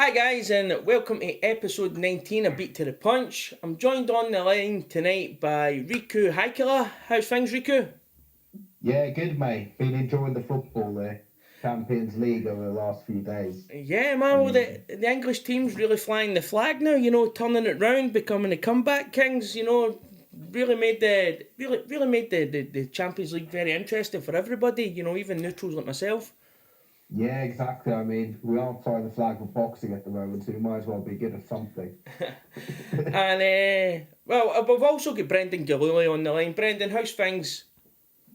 Hi guys, and welcome to episode 19 of Beat to the Punch. I'm joined on the line tonight by Riku. Hi Killer, how's things Riku? Yeah, good mate. Been enjoying the football there. Champions League over the last few days. Yeah man, well Amazing. the English team's really flying the flag now, turning it round, becoming the comeback kings, really made the Champions League very interesting for everybody, even neutrals like myself. Yeah, exactly. I mean, we aren't flying the flag for boxing at the moment, so we might as well be good at something. And we've also got Brendan Galuli on the line. Brendan, how's things?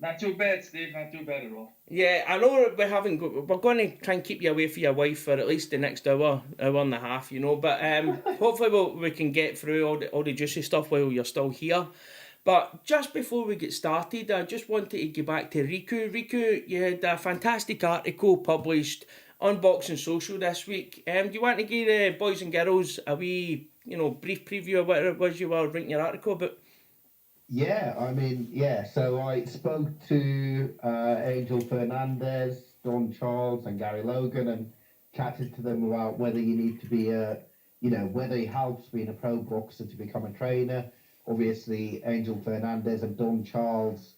Not too bad, Steve. Not too bad at all. Yeah, I know we're going to try and keep you away from your wife for at least the next hour and a half, But hopefully we can get through all the juicy stuff while you're still here. But just before we get started, I just wanted to get back to Riku. Riku, you had a fantastic article published on Boxing Social this week. Do you want to give the boys and girls a wee, brief preview of what it was you were writing your article about? Yeah. So I spoke to Angel Fernandez, Don Charles, and Gary Logan, and chatted to them about whether you need to be whether it helps being a pro boxer to become a trainer. Obviously, Angel Fernandez and Don Charles,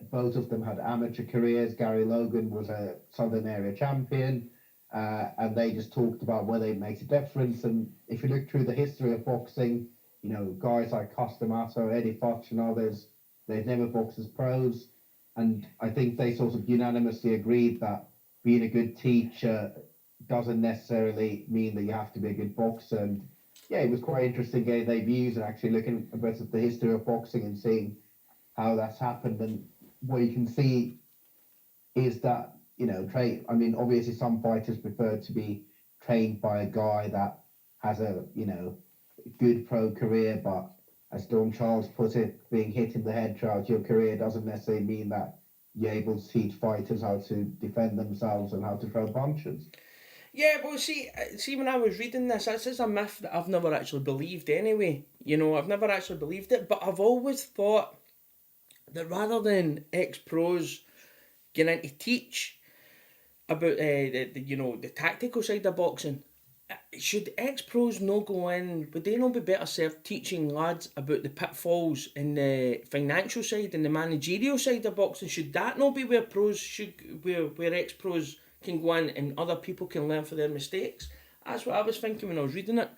both of them had amateur careers. Gary Logan was a Southern Area champion, and they just talked about whether it makes a difference. And if you look through the history of boxing, guys like Costamato, Eddie Foch, and others, they've never boxed as pros. And I think they sort of unanimously agreed that being a good teacher doesn't necessarily mean that you have to be a good boxer. And yeah, it was quite interesting getting their views and actually looking a bit at the history of boxing and seeing how that's happened. And what you can see is that, obviously some fighters prefer to be trained by a guy that has a, good pro career, but as Don Charles put it, being hit in the head throughout your career doesn't necessarily mean that you're able to teach fighters how to defend themselves and how to throw punches. Yeah, well, see, when I was reading this is a myth that I've never actually believed anyway. I've never actually believed it, but I've always thought that rather than ex-pros getting in to teach about the tactical side of boxing, should ex-pros not go in, would they not be better served teaching lads about the pitfalls and the financial side and the managerial side of boxing? Should that not be where where ex-pros can go in and other people can learn from their mistakes? That's what I was thinking when I was reading it.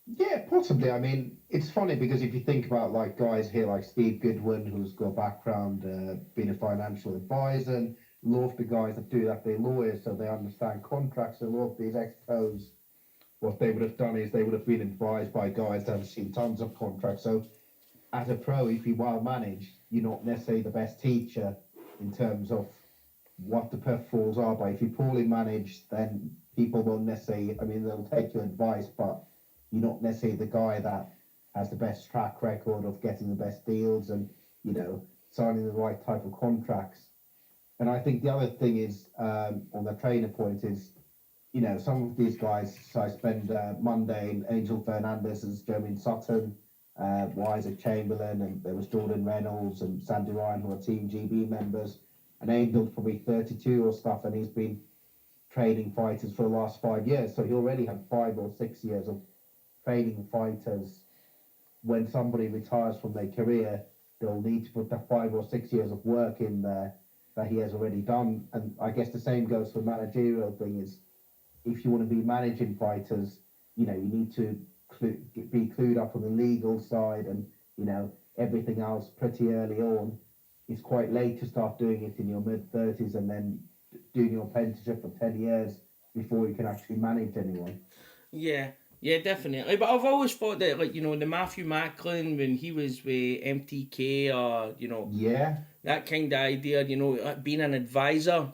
Yeah, possibly. I mean, it's funny because if you think about like guys here like Steve Goodwin, who's got a background being a financial advisor, and a lot of the guys that do that, they're lawyers, so they understand contracts. A lot of these ex-pros, what they would have done is they would have been advised by guys that have seen tons of contracts. So as a pro, if you're well managed, you're not necessarily the best teacher in terms of what the pitfalls are. But if you're poorly managed, then people won't necessarily, they'll take your advice, but you're not necessarily the guy that has the best track record of getting the best deals and, signing the right type of contracts. And I think the other thing is, on the trainer point is, some of these guys, so I spend Monday in Angel Fernandez's, Jermaine Sutton, Isaac Chamberlain, and there was Jordan Reynolds and Sandy Ryan, who are Team GB members. And Angel's probably 32 or stuff, and he's been training fighters for the last 5 years. So he already had 5 or 6 years of training fighters. When somebody retires from their career, they'll need to put that 5 or 6 years of work in there that he has already done. And I guess the same goes for managerial thing is, if you want to be managing fighters, you need to be clued up on the legal side and, everything else pretty early on. It's quite late to start doing it in your mid-30s and then doing your apprenticeship for 10 years before you can actually manage anyone. Yeah, yeah, definitely. But I've always thought that, the Matthew Macklin when he was with MTK or, Yeah, that kind of idea, like being an advisor.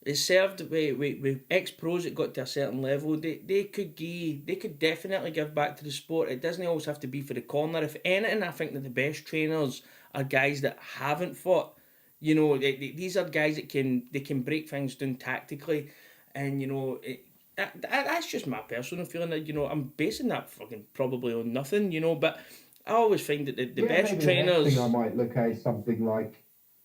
It served with ex-pros that got to a certain level. They could definitely give back to the sport. It doesn't always have to be for the corner. If anything, I think that the best trainers are guys that haven't fought. These are guys that can break things down tactically, and that's just my personal feeling. That I'm basing that fucking probably on nothing. But I always find that the yeah. best Maybe the next trainers. thing I might look at is something like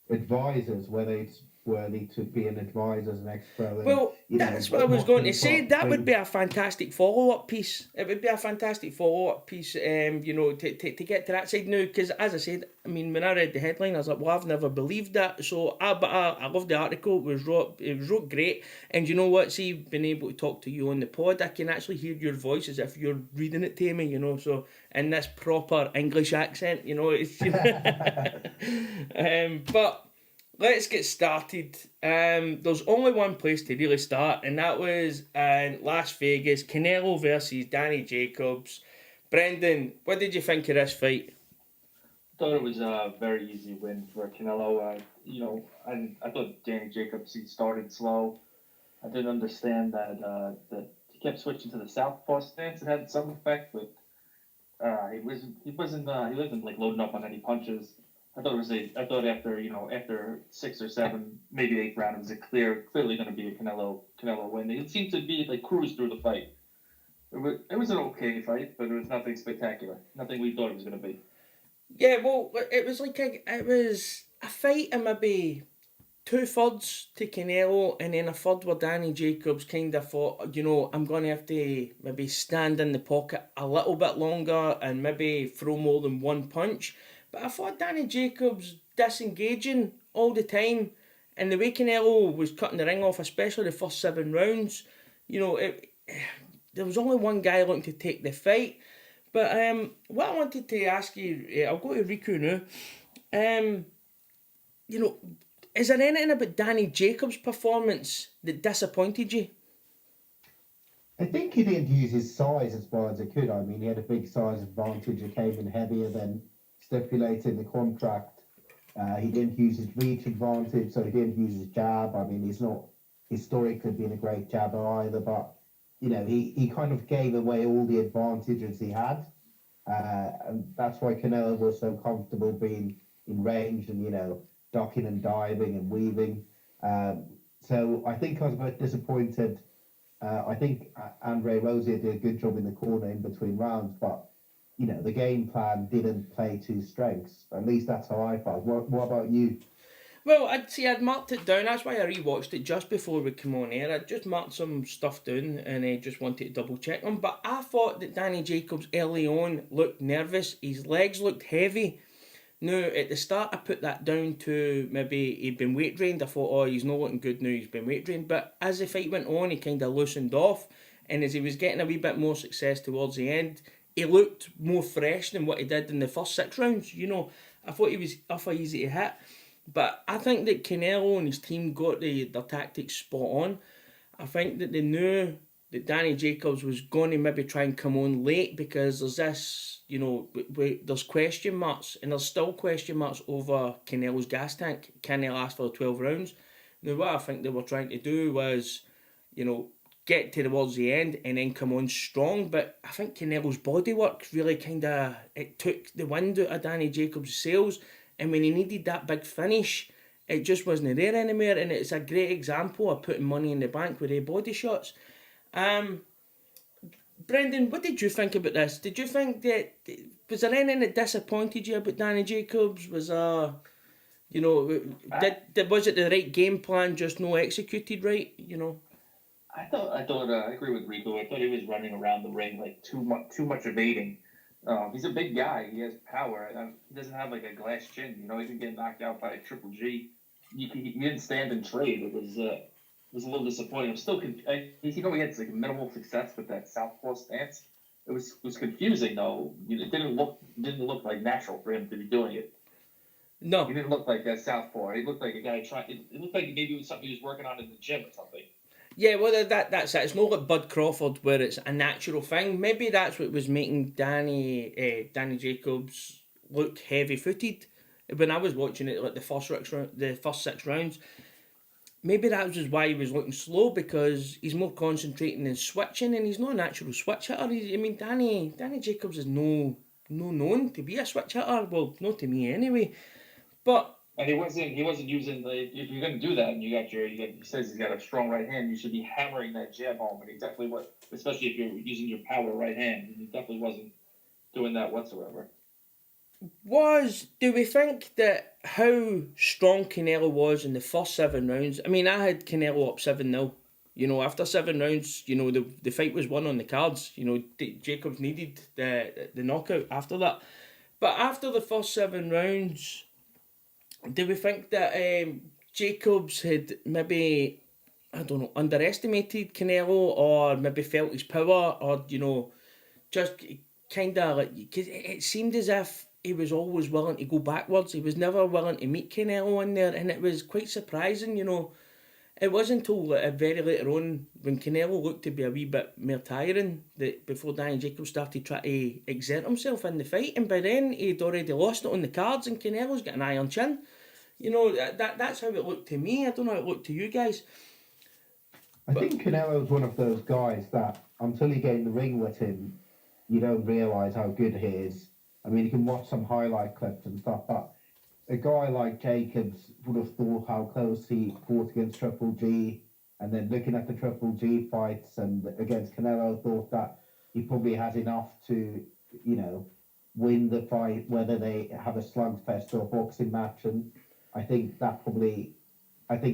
advisors, whether it's worthy to be an advisor as an ex-pro. And, Well, that's what I was going to say. That would be a fantastic follow-up piece. It would be a fantastic follow-up piece, you know, to get to that side now. Because as I said, I mean, when I read the headline, I was like, well, I've never believed that. So, but I loved the article. It was wrote great. And you know what? See, being able to talk to you on the pod, I can actually hear your voice as if you're reading it to me, you know. So, in this proper English accent, you know. It's, you know but let's get started. There's only one place to really start, and that was in Las Vegas, Canelo versus Danny Jacobs. Brendan, what did you think of this fight? I thought it was a very easy win for Canelo. You know, I thought Danny Jacobs, he started slow. I didn't understand that he kept switching to the southpaw stance. It had some effect, but he wasn't like loading up on any punches. I thought after 6 or 7, maybe 8th round, it was clearly going to be a Canelo win. It seemed to be like cruise through the fight. It was an okay fight, but it was nothing spectacular. Nothing we thought it was going to be. Yeah, well, it was like it was a fight and maybe 2/3 to Canelo, and then a third where Danny Jacobs kind of thought, you know, I'm going to have to maybe stand in the pocket a little bit longer and maybe throw more than one punch. But I thought Danny Jacobs disengaging all the time, and the way Canelo was cutting the ring off, especially the first 7 rounds, you know, there was only one guy looking to take the fight. But what I wanted to ask you, I'll go to Riku now. You know, is there anything about Danny Jacobs' performance that disappointed you? I think he didn't use his size as well as he could. I mean, he had a big size advantage. He came in heavier than stipulated in the contract. He didn't use his reach advantage, so he didn't use his jab. I mean, he's not historically been a great jabber either, but, you know, he kind of gave away all the advantages he had. And that's why Canelo was so comfortable being in range and, you know, ducking and diving and weaving. So I think I was a bit disappointed. I think Andre Rosier did a good job in the corner in between rounds, but, you know, the game plan didn't play to strengths. At least that's how I felt. What about you? Well, I'd marked it down. That's why I rewatched it just before we come on air. I just marked some stuff down and I just wanted to double check them. But I thought that Danny Jacobs early on looked nervous. His legs looked heavy. Now, at the start, I put that down to maybe he'd been weight drained. I thought, oh, he's not looking good now, he's been weight drained. But as the fight went on, he kind of loosened off. And as he was getting a wee bit more success towards the end, he looked more fresh than what he did in the first 6 rounds. You know, I thought he was awful easy to hit. But I think that Canelo and his team got their tactics spot on. I think that they knew that Danny Jacobs was going to maybe try and come on late because there's this, you know, there's question marks, and there's still question marks over Canelo's gas tank. Can he last for 12 rounds? Now, what I think they were trying to do was, you know, get towards the end and then come on strong. But I think Canelo's bodywork really it took the wind out of Danny Jacobs' sails. And when he needed that big finish, it just wasn't there anymore. And it's a great example of putting money in the bank with their body shots. Brendan, what did you think about this? Did you think that, was there anything that disappointed you about Danny Jacobs? Was you know, was it the right game plan, just no executed right? You know, I agree with Rico. I thought he was running around the ring like too much evading. He's a big guy. He has power. He doesn't have like a glass chin. You know, he can get knocked out by a Triple G. He didn't stand and trade. It was a little disappointing. I'm still he had like minimal success with that southpaw stance. It was confusing though. It didn't look like natural for him to be doing it. No, he didn't look like a southpaw. He looked like a guy trying. It looked like maybe it was something he was working on in the gym or something. Yeah, well, that's it. It's not like Bud Crawford where it's a natural thing. Maybe that's what was making Danny Jacobs look heavy-footed when I was watching it, like the first 6 rounds. Maybe that was just why he was looking slow, because he's more concentrating and switching, and he's not a natural switch hitter. Danny Jacobs is no known to be a switch hitter. Well, not to me anyway. But and he wasn't using if you're going to do that and he says he's got a strong right hand, you should be hammering that jab home, and he definitely was, especially if you're using your power right hand, and he definitely wasn't doing that whatsoever. Do we think that how strong Canelo was in the first 7 rounds? I mean, I had Canelo up 7-0. You know, after 7 rounds, you know, the fight was won on the cards. You know, Jacobs needed the knockout after that. But after the first 7 rounds, do we think that Jacobs had maybe, I don't know, underestimated Canelo, or maybe felt his power, or, you know, just kind of like, because it seemed as if he was always willing to go backwards. He was never willing to meet Canelo in there, and it was quite surprising, you know. It wasn't until very later on, when Canelo looked to be a wee bit more tiring, that before Danny Jacobs started trying to exert himself in the fight, and by then he'd already lost it on the cards, and Canelo's got an iron chin. You know, that's how it looked to me. I don't know how it looked to you guys. I think Canelo's one of those guys that until you get in the ring with him, you don't realise how good he is. I mean, you can watch some highlight clips and stuff, but a guy like Jacobs would have thought how close he fought against Triple G, and then looking at the Triple G fights and against Canelo, thought that he probably has enough to, you know, win the fight, whether they have a slugfest or a boxing match. And I think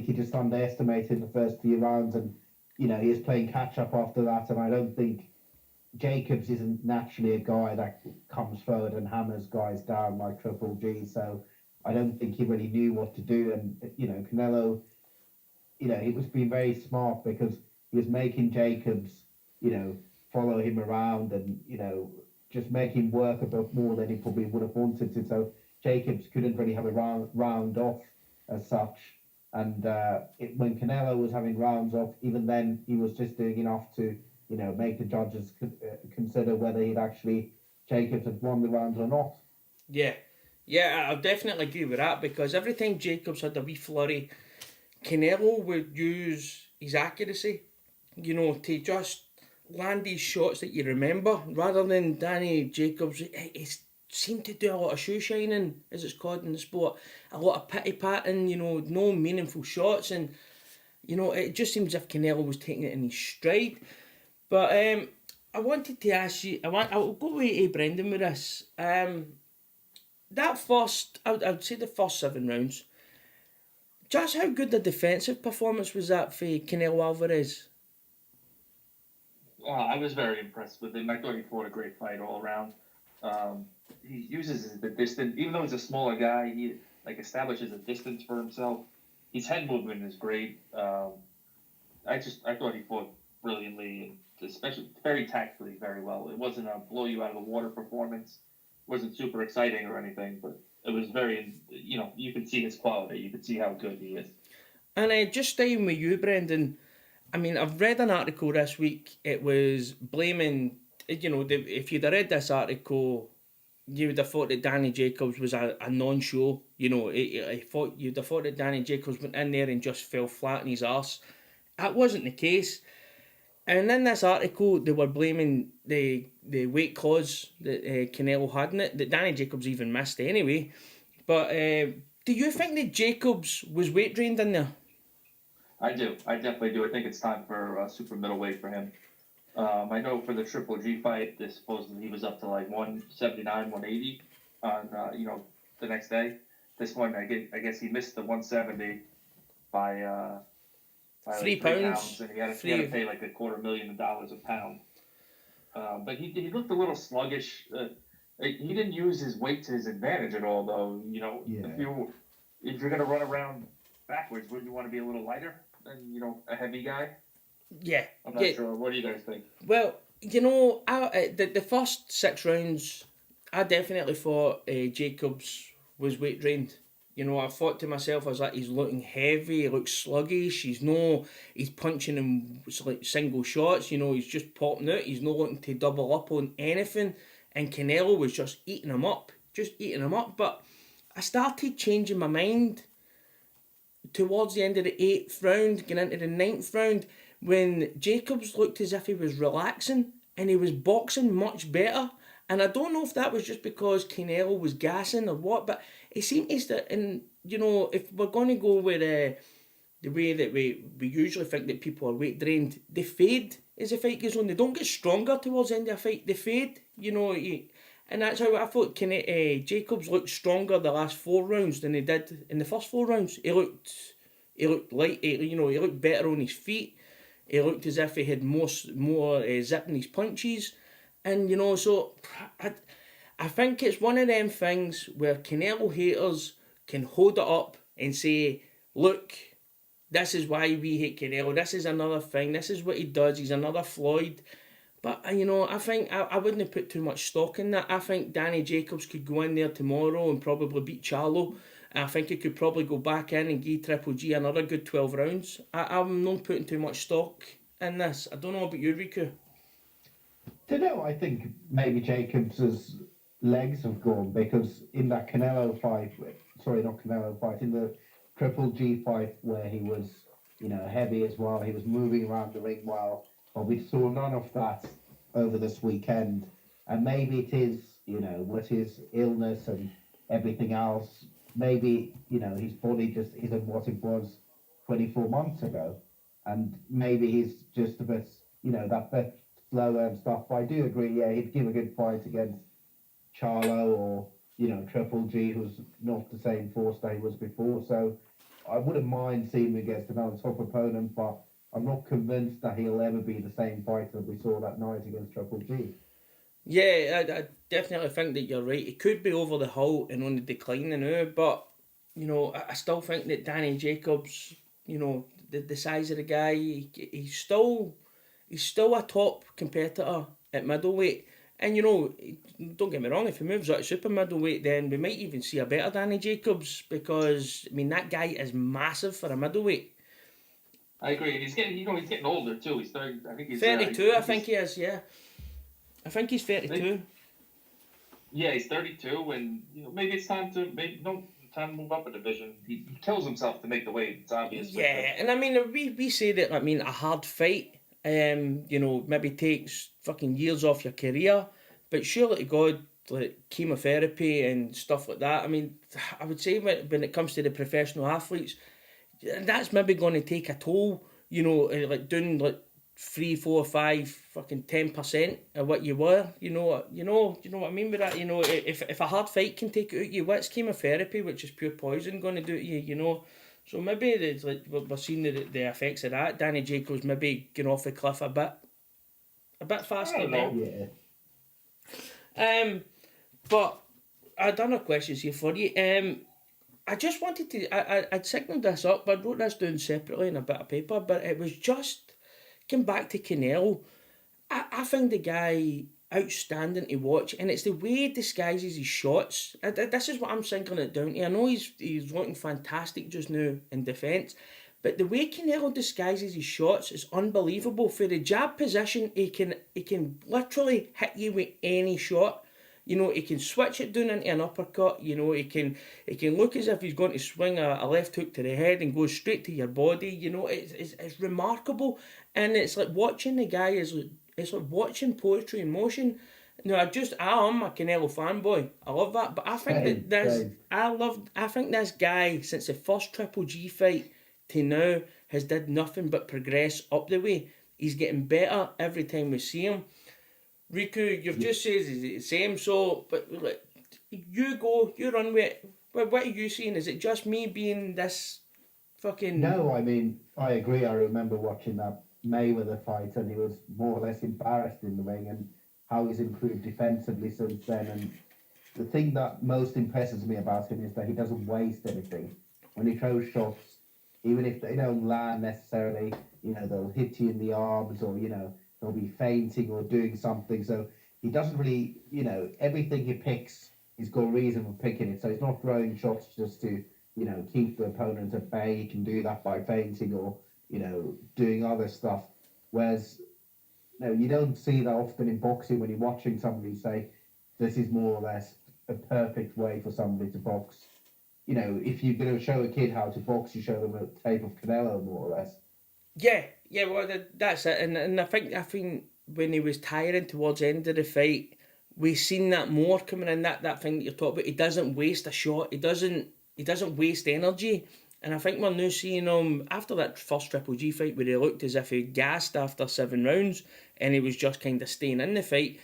he just underestimated the first few rounds, and you know, he was playing catch up after that. And I don't think Jacobs isn't naturally a guy that comes forward and hammers guys down like Triple G. So I don't think he really knew what to do. And you know, Canelo, you know, he was being very smart because he was making Jacobs, you know, follow him around and, you know, just make him work a bit more than he probably would have wanted to. So Jacobs couldn't really have a round off as such. And when Canelo was having rounds off, even then he was just doing enough to, you know, make the judges consider whether Jacobs had won the rounds or not. Yeah. Yeah, I'll definitely agree with that, because every time Jacobs had a wee flurry, Canelo would use his accuracy, you know, to just land these shots that you remember, rather than Danny Jacobs. He seemed to do a lot of shoe shining, as it's called in the sport, a lot of pity patting, you know, no meaningful shots, and you know, it just seems as if Canelo was taking it in his stride. But I wanted to ask you, I'll go with Brendan with this. That first, I would say the first 7 rounds, just how good the defensive performance was that for Canelo Alvarez? I was very impressed with him. I thought he fought a great fight all around. He uses the distance, even though he's a smaller guy. He like establishes a distance for himself. His head movement is great. I thought he fought brilliantly, and especially very tactfully, very well. It wasn't a blow you out of the water performance. It wasn't super exciting or anything, but it was very, you know, you could see his quality. You could see how good he is. And just staying with you, Brendan, I mean, I've read an article this week. It was blaming, you know, if you'd have read this article, you would have thought that Danny Jacobs was a non-show. You know, you'd have thought that Danny Jacobs went in there and just fell flat on his arse. That wasn't the case. And in this article, they were blaming the weight clause that Canelo had in it, that Danny Jacobs even missed anyway. But do you think that Jacobs was weight drained in there? I do. I definitely do. I think it's time for super middleweight for him. I know for the Triple G fight, they supposedly he was up to like 179, 180 on the next day. This one, I guess he missed the 170 by like 3 pounds, and he had to pay like $250,000 a pound. But he looked a little sluggish. He didn't use his weight to his advantage at all, though. You know, if you're gonna run around backwards, wouldn't you want to be a little lighter than a heavy guy? Yeah, I'm not sure. What do you guys think? Well, you know, the first 6 rounds, I definitely thought Jacobs was weight drained. You know, I thought to myself, I was like, he's looking heavy, he looks sluggish, he's punching in like single shots, you know, he's just popping out, he's not looking to double up on anything, and Canelo was just eating him up. But I started changing my mind towards the end of the 8th round, getting into the 9th round, when Jacobs looked as if he was relaxing and he was boxing much better. And I don't know if that was just because Canelo was gassing or what, but it seemed as that, and you know, if we're going to go with the way that we usually think that people are weight drained, they fade as the fight goes on. They don't get stronger towards the end of a fight, they fade, you know. And that's how I thought Jacobs looked stronger the last 4 rounds than he did in the first 4 rounds. He looked light. He looked better on his feet. He looked as if he had more zip in his punches, and so I think it's one of them things where Canelo haters can hold it up and say, look, this is why we hate Canelo. This is another thing. This is what he does. He's another Floyd. But, I think I wouldn't have put too much stock in that. I think Danny Jacobs could go in there tomorrow and probably beat Charlo. I think he could probably go back in and give Triple G another good 12 rounds. I'm not putting too much stock in this. I don't know about you, Riku. Don't know. I think maybe Jacobs's legs have gone because in that Canelo fight, sorry, not Canelo fight, in the Triple G fight where he was, heavy as well, he was moving around the ring well. But we saw none of that over this weekend. And maybe it is, with his illness and everything else, maybe, his body just isn't what it was 24 months ago. And maybe he's just a bit, that bit slower and stuff. But I do agree, yeah, he'd give a good fight against Charlo or, Triple G, who's not the same force that he was before. So I wouldn't mind seeing him against another top opponent, but I'm not convinced that he'll ever be the same fighter that we saw that night against Triple G. Yeah, I definitely think that you're right. It could be over the hill and on the decline now, but, I still think that Danny Jacobs, the size of the guy, he's still a top competitor at middleweight. And, don't get me wrong, if he moves out to super middleweight, then we might even see a better Danny Jacobs because, that guy is massive for a middleweight. I agree. He's getting older too. He's 30. I think he's 32. I think he is. Yeah, I think he's 32. Yeah, he's 32, and maybe it's time to move up a division. He kills himself to make the weight. It's obvious. Yeah, and we say that a hard fight, maybe takes fucking years off your career, but surely to God, like chemotherapy and stuff like that. I would say when it comes to the professional athletes, that's maybe going to take a toll, like doing like 3, 4, 5, fucking 10% of what you were, you know what I mean by that, if a hard fight can take it out you, what's chemotherapy, which is pure poison, going to do to you, so maybe it's like we're seeing the effects of that. Danny Jacobs maybe getting off the cliff a bit faster now. Yeah. But I done a questions here for you. I just wanted to, I'd signalled this up, but I wrote this down separately in a bit of paper, but it was just, come back to Canelo. I find the guy outstanding to watch, and it's the way he disguises his shots. This is what I'm singling it down to. I know he's looking fantastic just now in defence, but the way Canelo disguises his shots is unbelievable. For the jab position, he can literally hit you with any shot. He can switch it down into an uppercut. He can look as if he's going to swing a left hook to the head and go straight to your body. It's remarkable, and it's like watching the guy it's like watching poetry in motion. I am a Canelo fanboy. I love that, but I think I think this guy, since the first Triple G fight to now, has did nothing but progress up the way. He's getting better every time we see him. Riku, you've just said it's the same, so, but like, you run with it. What are you seeing? Is it just me being this fucking... No, I agree. I remember watching that Mayweather fight and he was more or less embarrassed in the ring and how he's improved defensively since then. And the thing that most impresses me about him is that he doesn't waste anything. When he throws shots, even if they don't land necessarily, they'll hit you in the arms or, they'll be feinting or doing something. So he doesn't really, everything he picks, he's got a reason for picking it. So he's not throwing shots just to, keep the opponent at bay. He can do that by feinting or, doing other stuff. Whereas, you don't see that often in boxing when you're watching somebody say, this is more or less a perfect way for somebody to box. If you're going to show a kid how to box, you show them a tape of Canelo, more or less. Yeah, well, that's it. And I think when he was tiring towards the end of the fight, we seen that more coming in, that thing that you're talking about. He doesn't waste a shot. He doesn't waste energy. And I think we're now seeing him, after that first Triple G fight where he looked as if he gassed after 7 rounds and he was just kind of staying in the fight,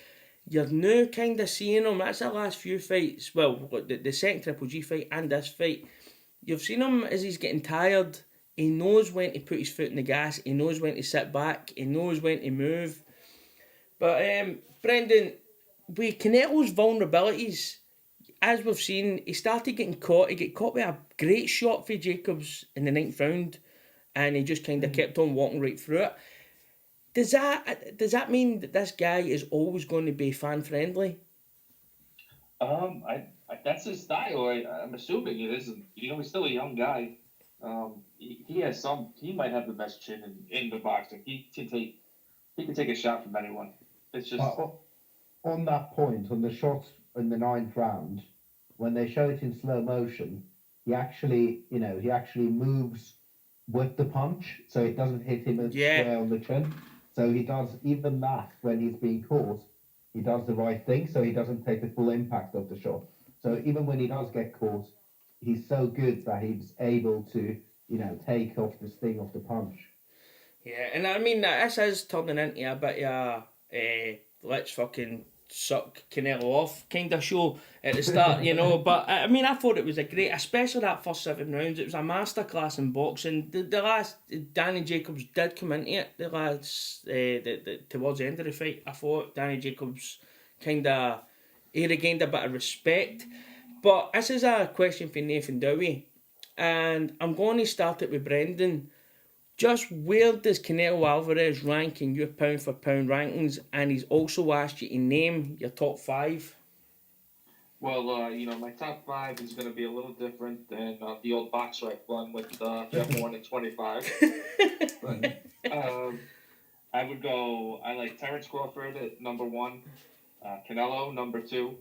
you're now kind of seeing him. That's the last few fights. Well, the second Triple G fight and this fight. You've seen him as he's getting tired. He knows when to put his foot in the gas. He knows when to sit back. He knows when to move. But, Brendan, with Canelo's vulnerabilities, as we've seen, he started getting caught. He got caught with a great shot for Jacobs in the 9th round, and he just kind of kept on walking right through it. Does that mean that this guy is always going to be fan friendly? That's his style. I'm assuming it isn't. He's still a young guy. He might have the best chin in the boxing. He can take a shot from anyone. It's just on that point, on the shot in the 9th round, when they show it in slow motion, he actually moves with the punch, so it doesn't hit him square on the chin. So he does even that when he's being caught. He does the right thing, so he doesn't take the full impact of the shot. So even when he does get caught, he's so good that he's able to, take off the sting of the punch. Yeah, and I mean, this is turning into a bit of let's fucking suck Canelo off kind of show at the start, But I mean, I thought it was a great, especially that first 7 rounds. It was a masterclass in boxing. The last, Danny Jacobs did come into it. The last, towards the end of the fight, I thought Danny Jacobs he regained a bit of respect. But this is a question for Nathan Dowie, and I'm going to start it with Brendan. Just where does Canelo Alvarez rank in your pound for pound rankings? And he's also asked you to name your top 5. Well, my top 5 is going to be a little different than the old box rec one with Jeff Warren at 25. But, I like Terrence Crawford at number 1, Canelo number 2,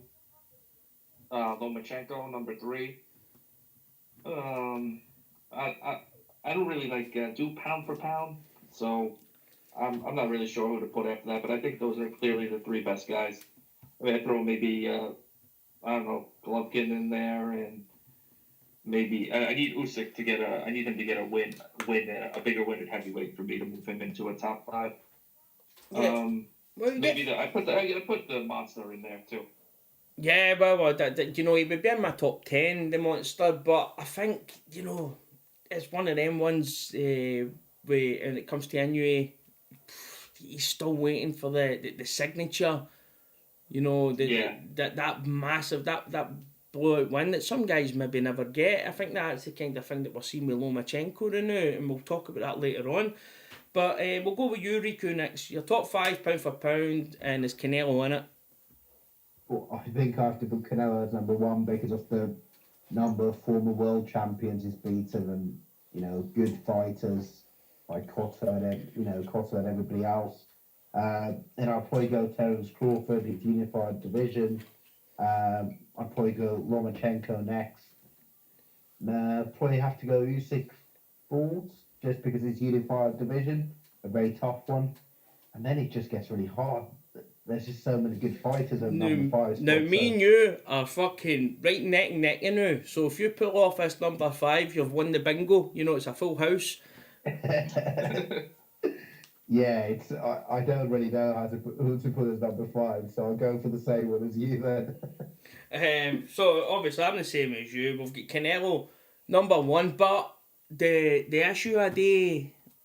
Lomachenko number 3. I don't really do pound for pound, so I'm not really sure who to put after that. But I think those are clearly the 3 best guys. I mean, I'd throw maybe Golovkin in there, and maybe I need Usyk to get I need him to get a bigger win at heavyweight for me to move him into a top 5. Yeah. I gotta put the monster in there too. Yeah, well, he would be in my top 10, the monster, but I think it's one of them ones where, when it comes to Inoue, he's still waiting for the signature. That massive, that blowout win that some guys maybe never get. I think that's the kind of thing that we're seeing with Lomachenko now, and we'll talk about that later on. But we'll go with you, Riku, next. Your top 5 pound for pound, and is Canelo in it? Well, I think I have to put Canelo as number 1 because of the number of former world champions he's beaten, and good fighters like Cotto and everybody else. And I'll probably go Terence Crawford, his unified division. I'll probably go Lomachenko next. Probably have to go Usyk fourth, just because it's unified division, a very tough one. And then it just gets really hard. There's just so many good fighters at number 5 spots. Now, me and you are fucking right neck and neck, So if you pull off this number 5, you've won the bingo. It's a full house. Yeah, I don't really know who to put as number 5, so I'll go for the same one as you then. So obviously I'm the same as you. We've got Canelo number 1, but the issue I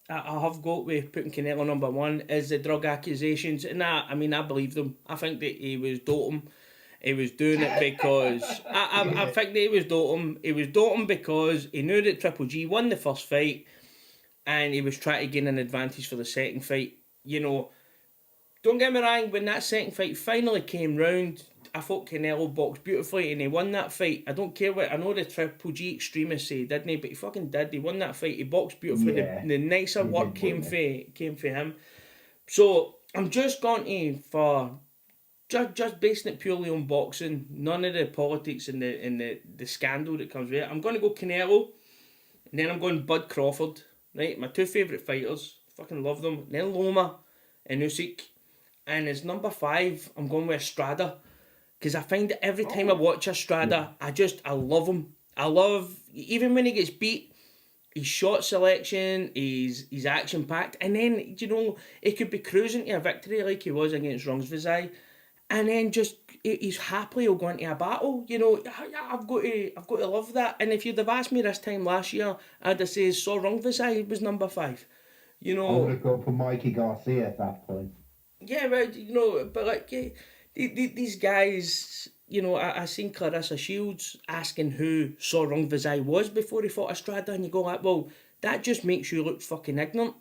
have got with putting Canelo number 1 is the drug accusations, and I believe them. I think that he was doping. He was doing it because I think that he was doping. He was doping because he knew that Triple G won the first fight, and he was trying to gain an advantage for the second fight. Don't get me wrong, when that second fight finally came round, I thought Canelo boxed beautifully and he won that fight. I don't care what, I know the Triple G extremists say, didn't he? But he fucking did. He won that fight. He boxed beautifully. Yeah, the nicer work came for him. So I'm just going to, for just basing it purely on boxing, none of the politics and the scandal that comes with it. I'm going to go Canelo, and then I'm going Bud Crawford. Right, my 2 favourite fighters. Fucking love them. And then Loma and Usyk. And as number 5, I'm going with Estrada. Because I find that every time I watch Estrada, I love him. I love, even when he gets beat, his shot selection, he's action-packed. And then, he could be cruising to a victory like he was against Rungsvisai. and then just he's happily will go into a battle. You know, I've got to love that. And if you'd have asked me this time last year, I'd have said So Rungvisai was number 5. You I would know, have gone for Mikey Garcia at that point. yeah, but you know, but like these guys, you know, I seen Clarissa Shields asking who So Rungvisai was before he fought Estrada, and you go like, well, that just makes you look fucking ignorant.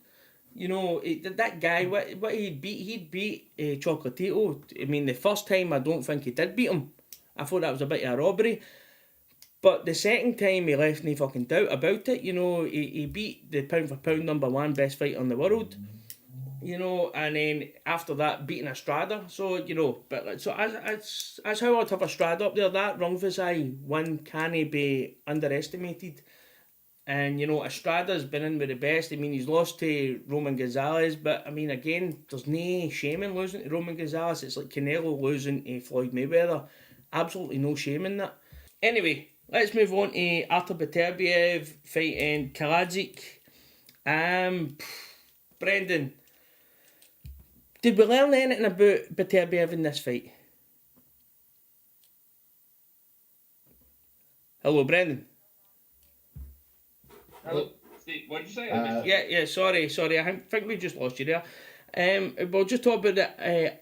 You know, that guy, what he'd beat Chocolatito. I mean, the first time I don't think he did beat him. I thought that was a bit of a robbery. But the second time he left no fucking doubt about it. You know, he beat the pound for pound #1 best fighter in the world. You know, and then after that beating Estrada. So, you know, but like, so as how I'd have Estrada up there. That Rungvisai win can't be underestimated. And, you know, Estrada's been in with the best. I mean, he's lost to Roman Gonzalez, but, I mean, again, there's no shame in losing to Roman Gonzalez. It's like Canelo losing to Floyd Mayweather. Absolutely no shame in that. Anyway, let's move on to Artur Beterbiev fighting Karadzic. Brendan, did we learn anything about Beterbiev in this fight? Hello, Brendan. Hello, Steve. What did you say? Yeah, sorry. I think we just lost you there. We'll just talk about the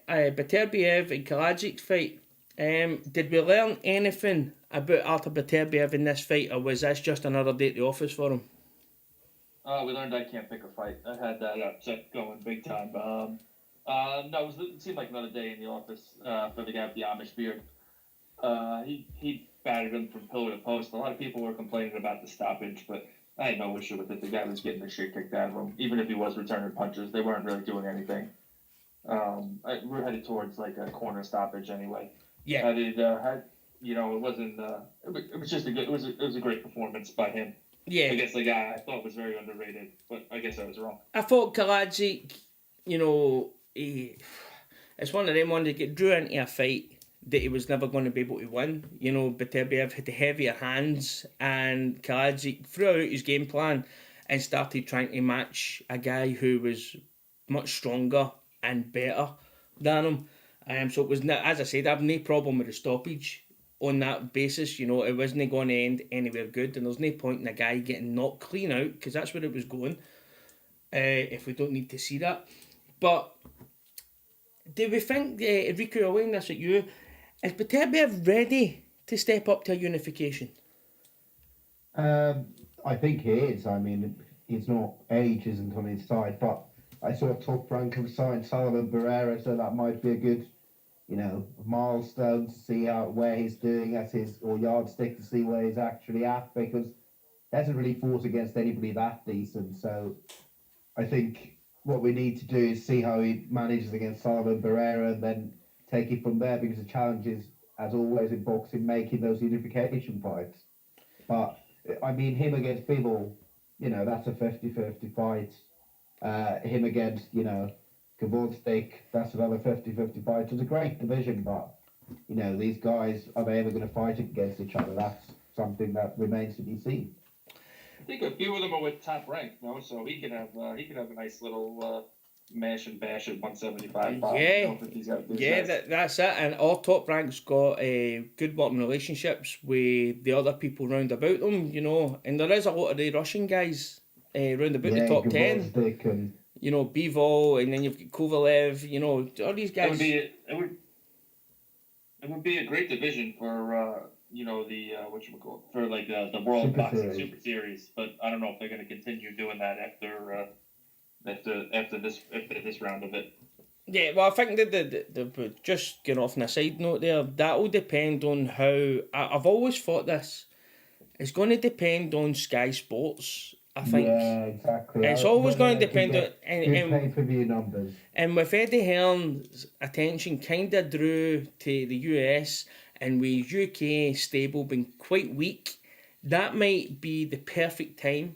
Beterbiev and Karadzic fight. Did we learn anything about Artur Beterbiev in this fight, or was this just another day at the office for him? We learned I can't pick a fight. I had that upset going big time. No, it seemed like another day in the office for the guy with the Amish beard. He battered him from pillar to post. A lot of people were complaining about the stoppage, but I had no issue with it. The guy was getting the shit kicked out of him. Even if he was returning punches, they weren't really doing anything. We're headed towards like a corner stoppage anyway. Yeah. It wasn't. It was just it was a great performance by him. Yeah. I guess the guy I thought was very underrated, but I guess I was wrong. I thought Karadzic, you know, it's one of them ones that get drew into a fight that he was never going to be able to win. You know, Beterbiev had the heavier hands, and Karadzic threw out his game plan and started trying to match a guy who was much stronger and better than him. So it was, as I said, I have no problem with the stoppage on that basis. You know, it wasn't going to end anywhere good, and there's no point in a guy getting knocked clean out, because that's where it was going, if we don't need to see that. But do we think, Riku, I'll aim this at you, is Beterbiev ready to step up to a unification? I think he is. I mean, it's not age isn't on his side, but I saw Top Rank have signed Sullivan Barrera, so that might be a good, you know, milestone to see where he's doing as or yardstick to see where he's actually at, because he hasn't really fought against anybody that decent. So I think what we need to do is see how he manages against Sullivan Barrera and then take it from there, because the challenge is, as always in boxing, making those unification fights. But, I mean, him against Bivol, you know, that's a 50-50 fight. Him against, you know, Kavonstik, that's another 50-50 fight. It's a great division, but, you know, these guys, are they ever going to fight against each other? That's something that remains to be seen. I think a few of them are with Top Rank, you know, so he could have a nice little mash and bash at 175. That's it. And all Top Rank's got good working relationships with the other people round about them, you know, and there is a lot of the Russian guys round about the top 10. And... You know, Bivol, and then you've got Kovalev, you know, all these guys. It would be a great division for you know, the for like the World Super Boxing Series. Super Series, but I don't know if they're going to continue doing that after this round of it. Yeah, well, I think the just getting off on a side note there, that will depend on how. I've always thought this. It's going to depend on Sky Sports. I think. Yeah, exactly. It's always going to depend on good pay-per-view numbers. And with Eddie Hearn's attention kind of drew to the US, and with UK stable being quite weak, that might be the perfect time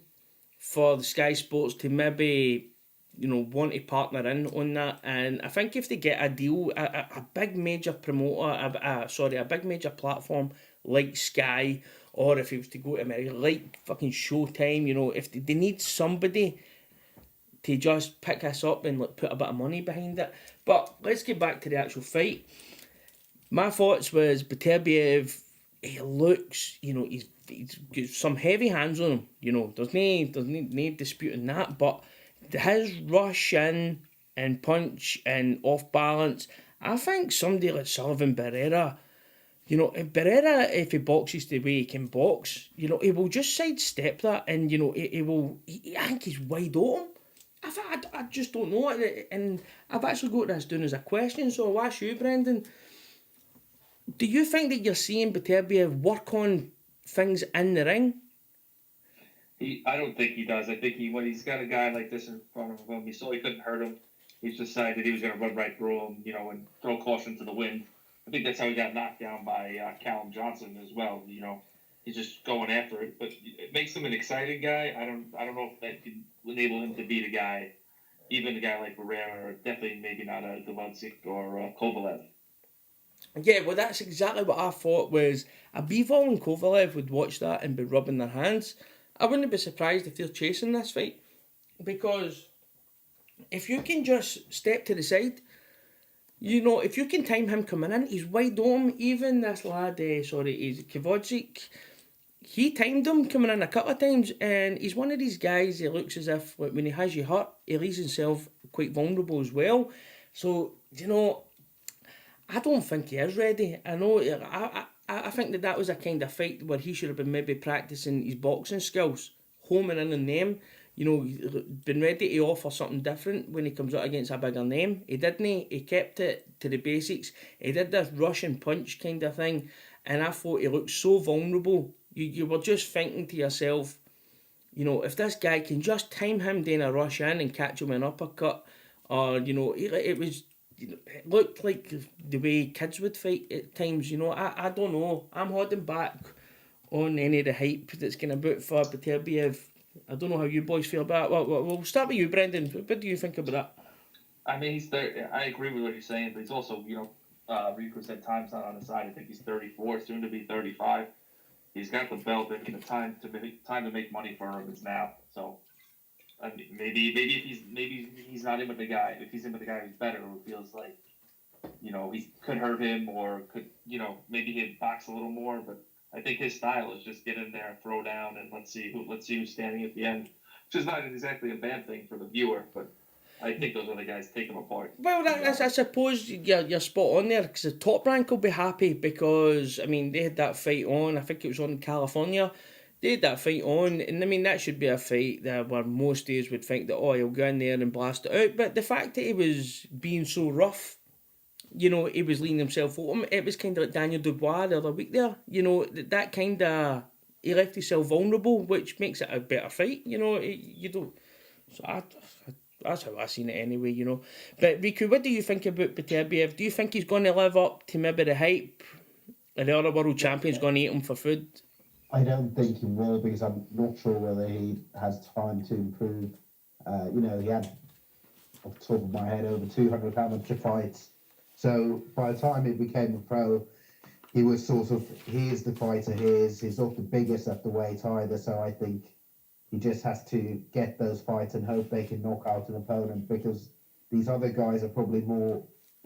for the Sky Sports to maybe, you know, want to partner in on that. And I think if they get a deal, a big major promoter, a big major platform like Sky, or if it was to go to America, like fucking Showtime, you know, if they need somebody to just pick us up and like put a bit of money behind it. But let's get back to the actual fight. My thoughts was Beterbiev, he looks, he's got some heavy hands on him, there's no disputing that, but his rush in and punch and off balance, I think somebody like Sullivan Barrera, if Barrera, if he boxes the way he can box, he will just sidestep that, and I think he's wide open. I just don't know, and I've actually got this down as a question, so I'll ask you, Brendan. Do you think that you're seeing Beterbiev work on things in the ring? I don't think he does. I think when he's got a guy like this in front of him, he saw he couldn't hurt him. He's decided he was going to run right through him, and throw caution to the wind. I think that's how he got knocked down by Callum Johnson as well. He's just going after it, but it makes him an exciting guy. I don't know if that could enable him to beat a guy, even a guy like Barrera, or definitely maybe not a Usyk or Kovalev. Yeah, well, that's exactly what I thought was a Bivol and Kovalev would watch that and be rubbing their hands. I wouldn't be surprised if they're chasing this fight, because if you can just step to the side, if you can time him coming in, he's wide open. Even this lad, he's Kvodzik, he timed him coming in a couple of times, and he's one of these guys, he looks as if when he has you hurt, he leaves himself quite vulnerable as well. So, I don't think he is ready. I know, I think that was a kind of fight where he should have been maybe practising his boxing skills, homing in on them, been ready to offer something different when he comes out against a bigger name. He didn't. He kept it to the basics. He did this rush and punch kind of thing, and I thought he looked so vulnerable. You were just thinking to yourself, if this guy can just time him doing a rush in and catch him an uppercut, or, it was... It looked like the way kids would fight at times, I don't know. I'm holding back on any of the hype that's going to boot for Beterbiev. I don't know how you boys feel about it. We'll start with you, Brendan. What do you think about that? I mean, I agree with what you're saying, but he's also, Riku said time's not on his side. I think he's 34, soon to be 35. He's got the belt, and the time to make money for him is now. So, I mean, maybe he's not in with the guy. If he's in with the guy who's better, who feels like, he could hurt him, or could, maybe he'd box a little more. But I think his style is just get in there, throw down, and let's see who's standing at the end. Which is not exactly a bad thing for the viewer, but I think those other guys take him apart. Well, I suppose you're spot on there, because the Top Rank will be happy because, I mean, they had that fight on. I think it was on in California. They had that fight on, and I mean, that should be a fight that where most days would think that, he'll go in there and blast it out. But the fact that he was being so rough, he was leaving himself open. It was kind of like Daniel Dubois the other week there. That kind of, he left himself vulnerable, which makes it a better fight. You don't. So that's how I seen it anyway. But Riku, what do you think about Beterbiev? Do you think he's going to live up to maybe the hype, and the other world champion's going to eat him for food? I don't think he will, because I'm not sure whether he has time to improve. He had, off the top of my head, over 200 amateur fights. So by the time he became a pro, he was he is the fighter he is. He's not the biggest at the weight either. So I think he just has to get those fights and hope they can knock out an opponent, because these other guys are probably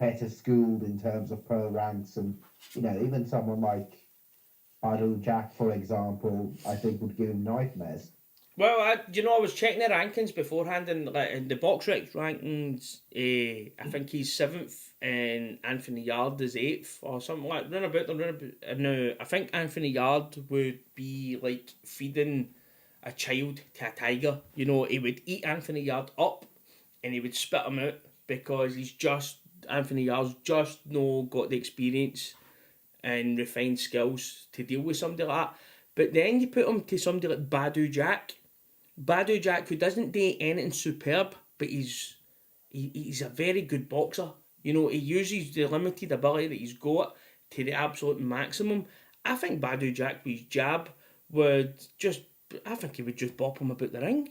better schooled in terms of pro ranks. And, even someone like Adil Jack, for example, I think would give him nightmares. Well, I was checking the rankings beforehand, and in the BoxRec rankings, I think he's 7th, and Anthony Yard is 8th, or something like that. No, I think Anthony Yard would be like feeding a child to a tiger. He would eat Anthony Yard up, and he would spit him out, because Anthony Yard's just no got the experience and refined skills to deal with somebody like that. But then you put him to somebody like Badu Jack, who doesn't do anything superb, but he's a very good boxer. He uses the limited ability that he's got to the absolute maximum. I think Badu Jack with his jab would just, I think he would just bop him about the ring.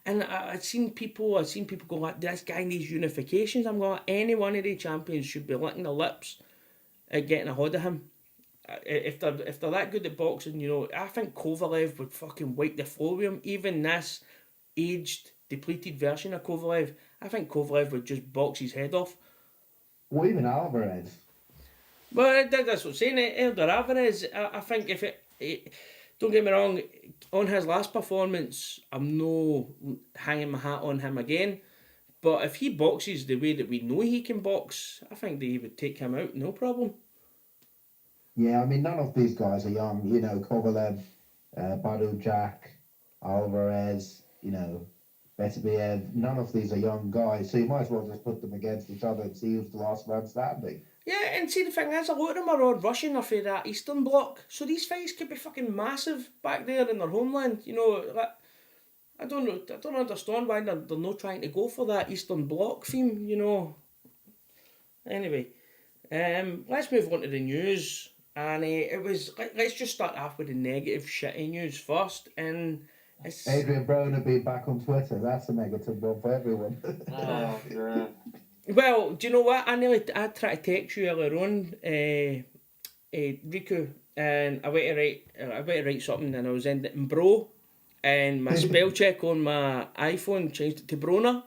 I'd seen people go like, this guy needs unifications. I'm going, any one of the champions should be licking their lips at getting a hold of him. If they're that good at boxing, I think Kovalev would fucking wipe the floor with him. Even this aged, depleted version of Kovalev, I think Kovalev would just box his head off. Or even Alvarez. Well, that's what I'm saying. Elder Alvarez, I think if don't get me wrong, on his last performance, I'm no hanging my hat on him again. But if he boxes the way that we know he can box, I think they would take him out, no problem. Yeah, I mean, none of these guys are young. You know, Kovalev, Badu Jack, Alvarez, you know, Beterbiev. None of these are young guys, so you might as well just put them against each other and see who's the last man standing. Yeah, and see, the thing is, a lot of them are all Russian or for that Eastern Bloc, so these fights could be fucking massive back there in their homeland. You know, like, I don't know, I don't understand why they're not trying to go for that Eastern Bloc theme. You know. Anyway, let's move on to the news. And let's just start off with the negative shitty news first. And it's Adrian Broner being back on Twitter, that's a negative one for everyone. Oh, God. Well, do you know what? I tried to text you earlier on, Riku, and I went to write something, and I was ending bro, and my spell check on my iPhone changed it to Broner.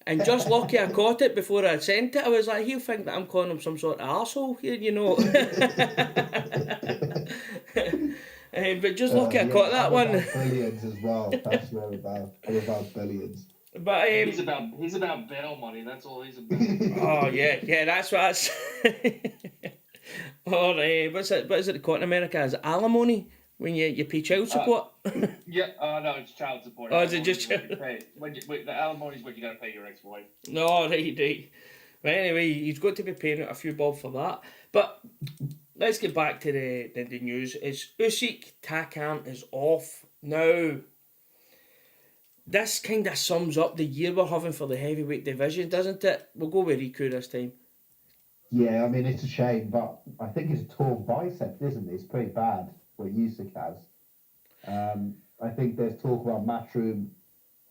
And just lucky I caught it before I sent it. I was like, he'll think that I'm calling him some sort of arsehole here, you know. But just lucky I caught that one. Billions as well. That's what I'm about billions. But he's about bail money. That's all he's about. Oh yeah, that's what I said. Or what's it they call in America? Is it alimony when you pay child support? Yeah, no, it's child support. Oh, is it just child? The alimony is what you got to pay your ex-wife. No, right. But anyway, he's got to be paying out a few bob for that. But let's get back to the news. It's Usyk Takam is off now. This kind of sums up the year we're having for the heavyweight division, doesn't it? We'll go with Riku this time. Yeah, I mean, it's a shame, but I think it's a torn bicep, isn't it? It's pretty bad what Usyk has. I think there's talk about Matchroom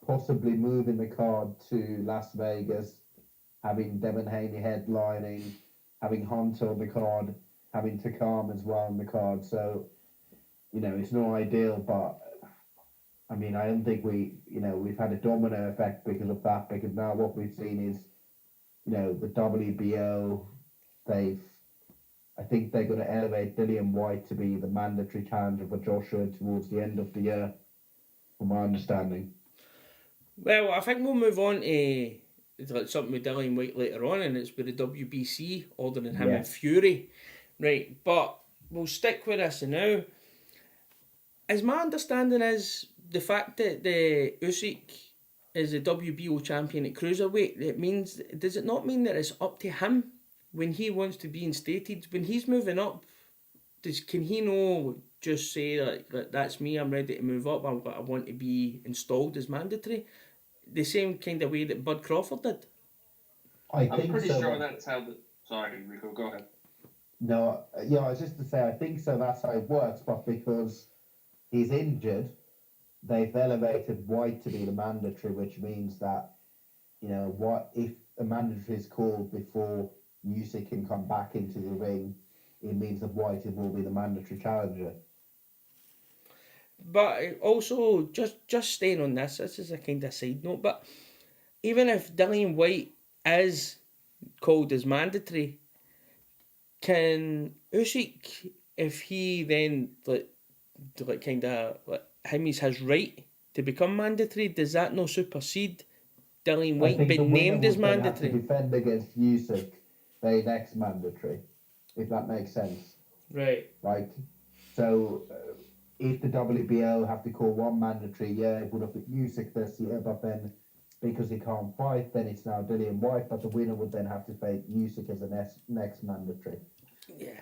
possibly moving the card to Las Vegas, having Devin Haney headlining, having Hunter on the card, having Takam as well on the card. So, you know, it's not ideal, but I mean, I don't think we've had a domino effect because of that, because now what we've seen is, you know, the WBO, I think they're going to elevate Dillian Whyte to be the mandatory challenger for Joshua towards the end of the year, from my understanding. Well, I think we'll move on to something with Dillian Whyte later on, and it's with the WBC ordering him and Fury. Right, but we'll stick with this now. As my understanding is, the fact that the Usyk is the WBO champion at cruiserweight, does it not mean that it's up to him when he wants to be instated? When he's moving up, can he just say like that's me, I'm ready to move up, I want to be installed as mandatory? The same kind of way that Bud Crawford did. I'm pretty sure that's how sorry, Rico, go ahead. No, yeah, I was just to say, I think so, that's how it works, but because he's injured, they've elevated Whyte to be the mandatory, which means that, you know, what if a mandatory is called before Usyk can come back into the ring, it means that Whyte will be the mandatory challenger. But also, just staying on this is a kind of side note, but even if Dillian Whyte is called as mandatory, can Usyk, if he then kind of him is his right to become mandatory, does that not supersede Dillian Whyte being named as mandatory? Have to defend against Usyk, they next mandatory, if that makes sense. Right. Like, so if the WBO have to call one mandatory, it would have been Usyk this year, but then because he can't fight, then it's now Dillian Whyte, but the winner would then have to fight Usyk as the next mandatory. Yeah.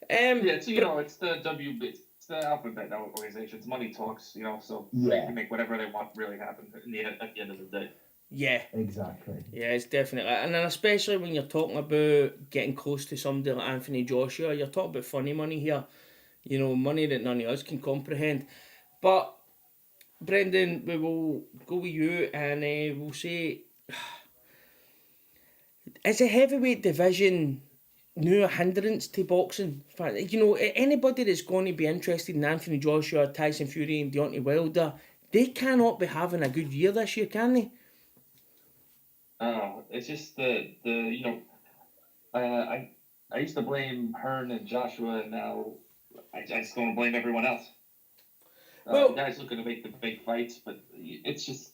So, you know, it's the WB, it's the alphabet organization. It's money talks, you know, so they can make whatever they want really happen at the end of the day. Yeah. Exactly. Yeah, it's definitely, and then especially when you're talking about getting close to somebody like Anthony Joshua, you're talking about funny money here, you know, money that none of us can comprehend. But Brendan, we will go with you and we'll say, is a heavyweight division no hindrance to boxing? You know, anybody that's going to be interested in Anthony Joshua, Tyson Fury and Deontay Wilder, they cannot be having a good year this year, can they? It's just the you know, I used to blame Hearn and Joshua, and now I just want to blame everyone else. Well, the guys looking to make the big fights, but it's just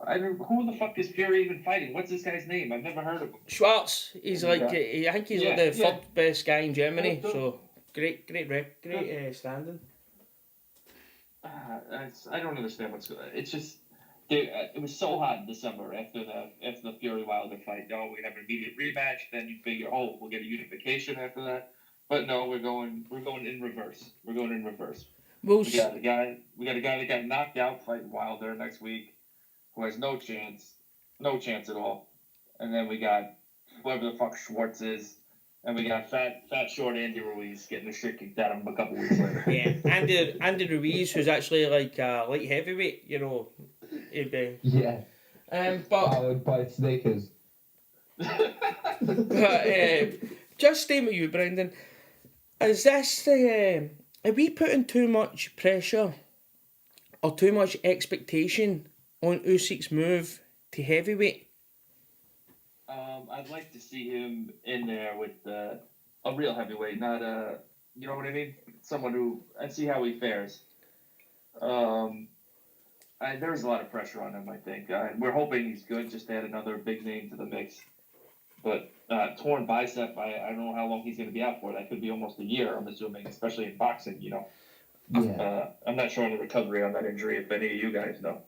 I don't. Who the fuck is Fury even fighting? What's this guy's name? I've never heard of him. Schwartz, he's like, I think he's like the third best guy in Germany, so great standing. I don't understand what's going on. It's just, it was so hot in December after the Fury Wilder fight. Oh, we have an immediate rematch. Then you figure, oh, we'll get a unification after that. But no, we're going in reverse. We're going in reverse. We got a guy that got knocked out fighting Wilder next week, who has no chance at all. And then we got whoever the fuck Schwartz is, and we got fat short Andy Ruiz getting the shit kicked out of him a couple weeks later. Yeah, Andy Ruiz, who's actually like light heavyweight, you know. Yeah. But powered by Snickers. But just staying with you, Brendan. Is this are we putting too much pressure or too much expectation on Usyk's move to heavyweight? I'd like to see him in there with a real heavyweight, not you know what I mean? Someone who, and see how he fares. There's a lot of pressure on him, I think. We're hoping he's good, just to add another big name to the mix. But torn bicep, I don't know how long he's going to be out for. That could be almost a year, I'm assuming, especially in boxing, you know. Yeah. I'm not sure on the recovery on that injury, if any of you guys know.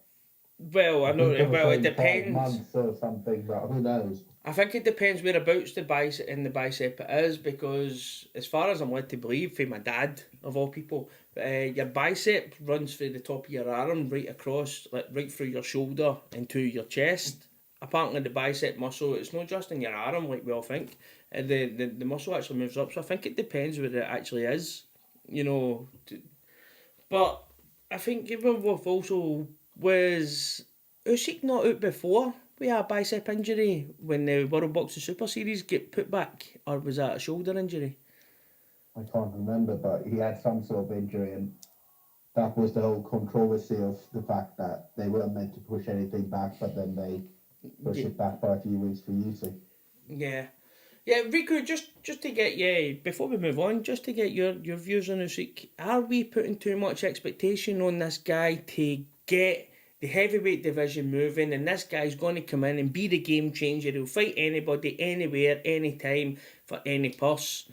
Well, I know. Well, it depends. 5 months or something, but who knows? I think it depends whereabouts the bicep it is, because as far as I'm led to believe, from my dad of all people, your bicep runs through the top of your arm right across, like right through your shoulder into your chest. Apparently, the bicep muscle, it's not just in your arm like we all think. The muscle actually moves up, so I think it depends where it actually is, you know. But I think we've also was Usyk not out before we had a bicep injury when the World Boxing Super Series get put back, or was that a shoulder injury? I can't remember, but he had some sort of injury, and that was the whole controversy of the fact that they weren't meant to push anything back, but then they pushed it back by a few weeks for Usyk. Yeah, Riku, just to get before we move on, just to get your views on Usyk, are we putting too much expectation on this guy to get the heavyweight division moving, and this guy's going to come in and be the game changer? He'll fight anybody, anywhere, anytime, for any purse.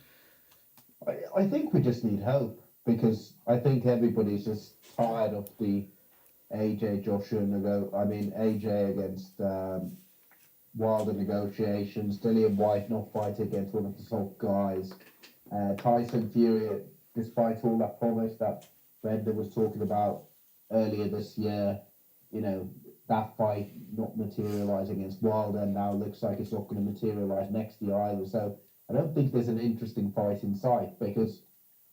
I think we just need hope, because I think everybody's just tired of the AJ against Wilder negotiations, Dillian Whyte not fighting against one of the top guys, Tyson Fury, despite all that promise that Brendan was talking about earlier this year, you know, that fight not materialising against Wilder, now looks like it's not going to materialise next year either. So I don't think there's an interesting fight in sight, because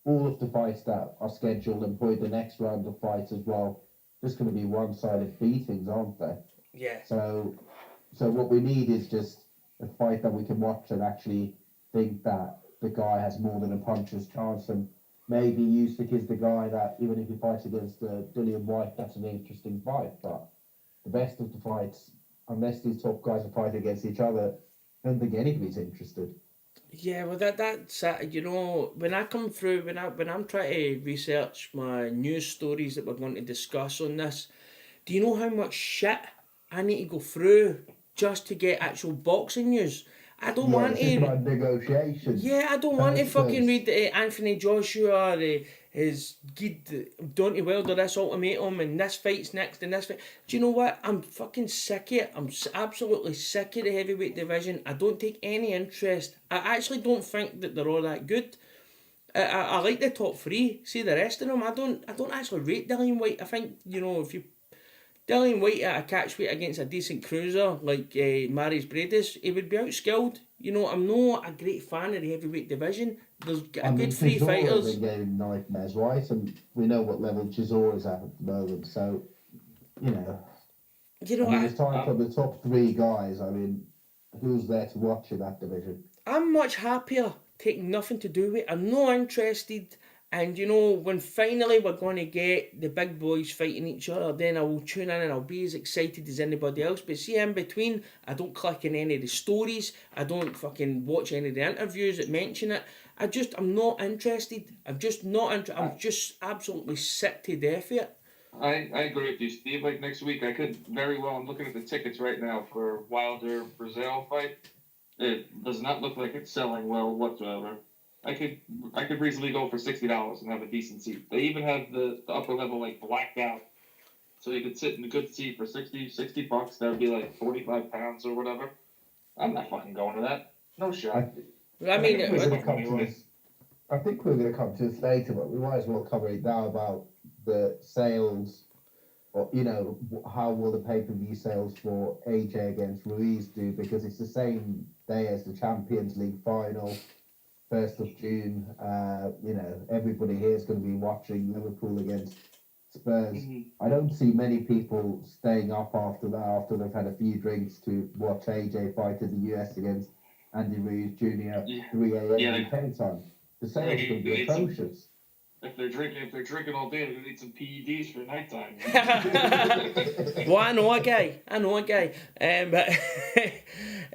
all of the fights that are scheduled and probably the next round of fights as well, just going to be one-sided beatings, aren't they? Yeah. So what we need is just a fight that we can watch and actually think that the guy has more than a puncher's chance, and maybe Usyk is the guy that, even if he fights against Dillian Whyte, that's an interesting fight. But the best of the fights, unless these top guys are fighting against each other, I don't think anybody's interested. Yeah, well, that's you know, when I come through, when I'm trying to research my news stories that we're going to discuss on this, do you know how much shit I need to go through just to get actual boxing news? I don't want to. About negotiations. Yeah, I don't want to fucking read Anthony Joshua, his good Deontay Wilder, this ultimatum, and this fight's next, and this fight. Do you know what? I'm fucking sick of it. I'm absolutely sick of the heavyweight division. I don't take any interest. I actually don't think that they're all that good. I like the top three. See the rest of them. I don't actually rate Dillian Whyte. I think, you know, if you Dillian Whyte at a catchweight against a decent cruiser like Marius Bradis, he would be outskilled. You know, I'm not a great fan of the heavyweight division. There's a good three fighters. They're getting nightmares, right? And we know what level Chisora is at the moment. So, you know, it's time for the top three guys. I mean, who's there to watch in that division? I'm much happier taking nothing to do with it. I'm not interested And when finally we're going to get the big boys fighting each other, then I will tune in and I'll be as excited as anybody else. But see, in between, I don't click in any of the stories. I don't fucking watch any of the interviews that mention it. I'm not interested. I'm just not interested. I'm just absolutely sick to death of it. I agree with you, Steve. Like next week, I could very well. I'm looking at the tickets right now for Wilder Brazil fight. It does not look like it's selling well whatsoever. I could reasonably go for $60 and have a decent seat. They even have the upper level like blacked out, so you could sit in a good seat for $60. That would be like 45 pounds or whatever. I'm not fucking going to that. No shot. I mean, I think we're going to come to this later, but we might as well cover it now about the sales, or how will the pay-per-view sales for AJ against Ruiz do, because it's the same day as the Champions League final, 1st of June. Everybody here is going to be watching Liverpool against Spurs. I don't see many people staying up after that, after they've had a few drinks, to watch AJ fight in the US against Andy Ruiz Jr. 3 a.m. UK time. The sales will be atrocious. If they're drinking all day, they're gonna need some PEDs for nighttime. Well, I know a guy. But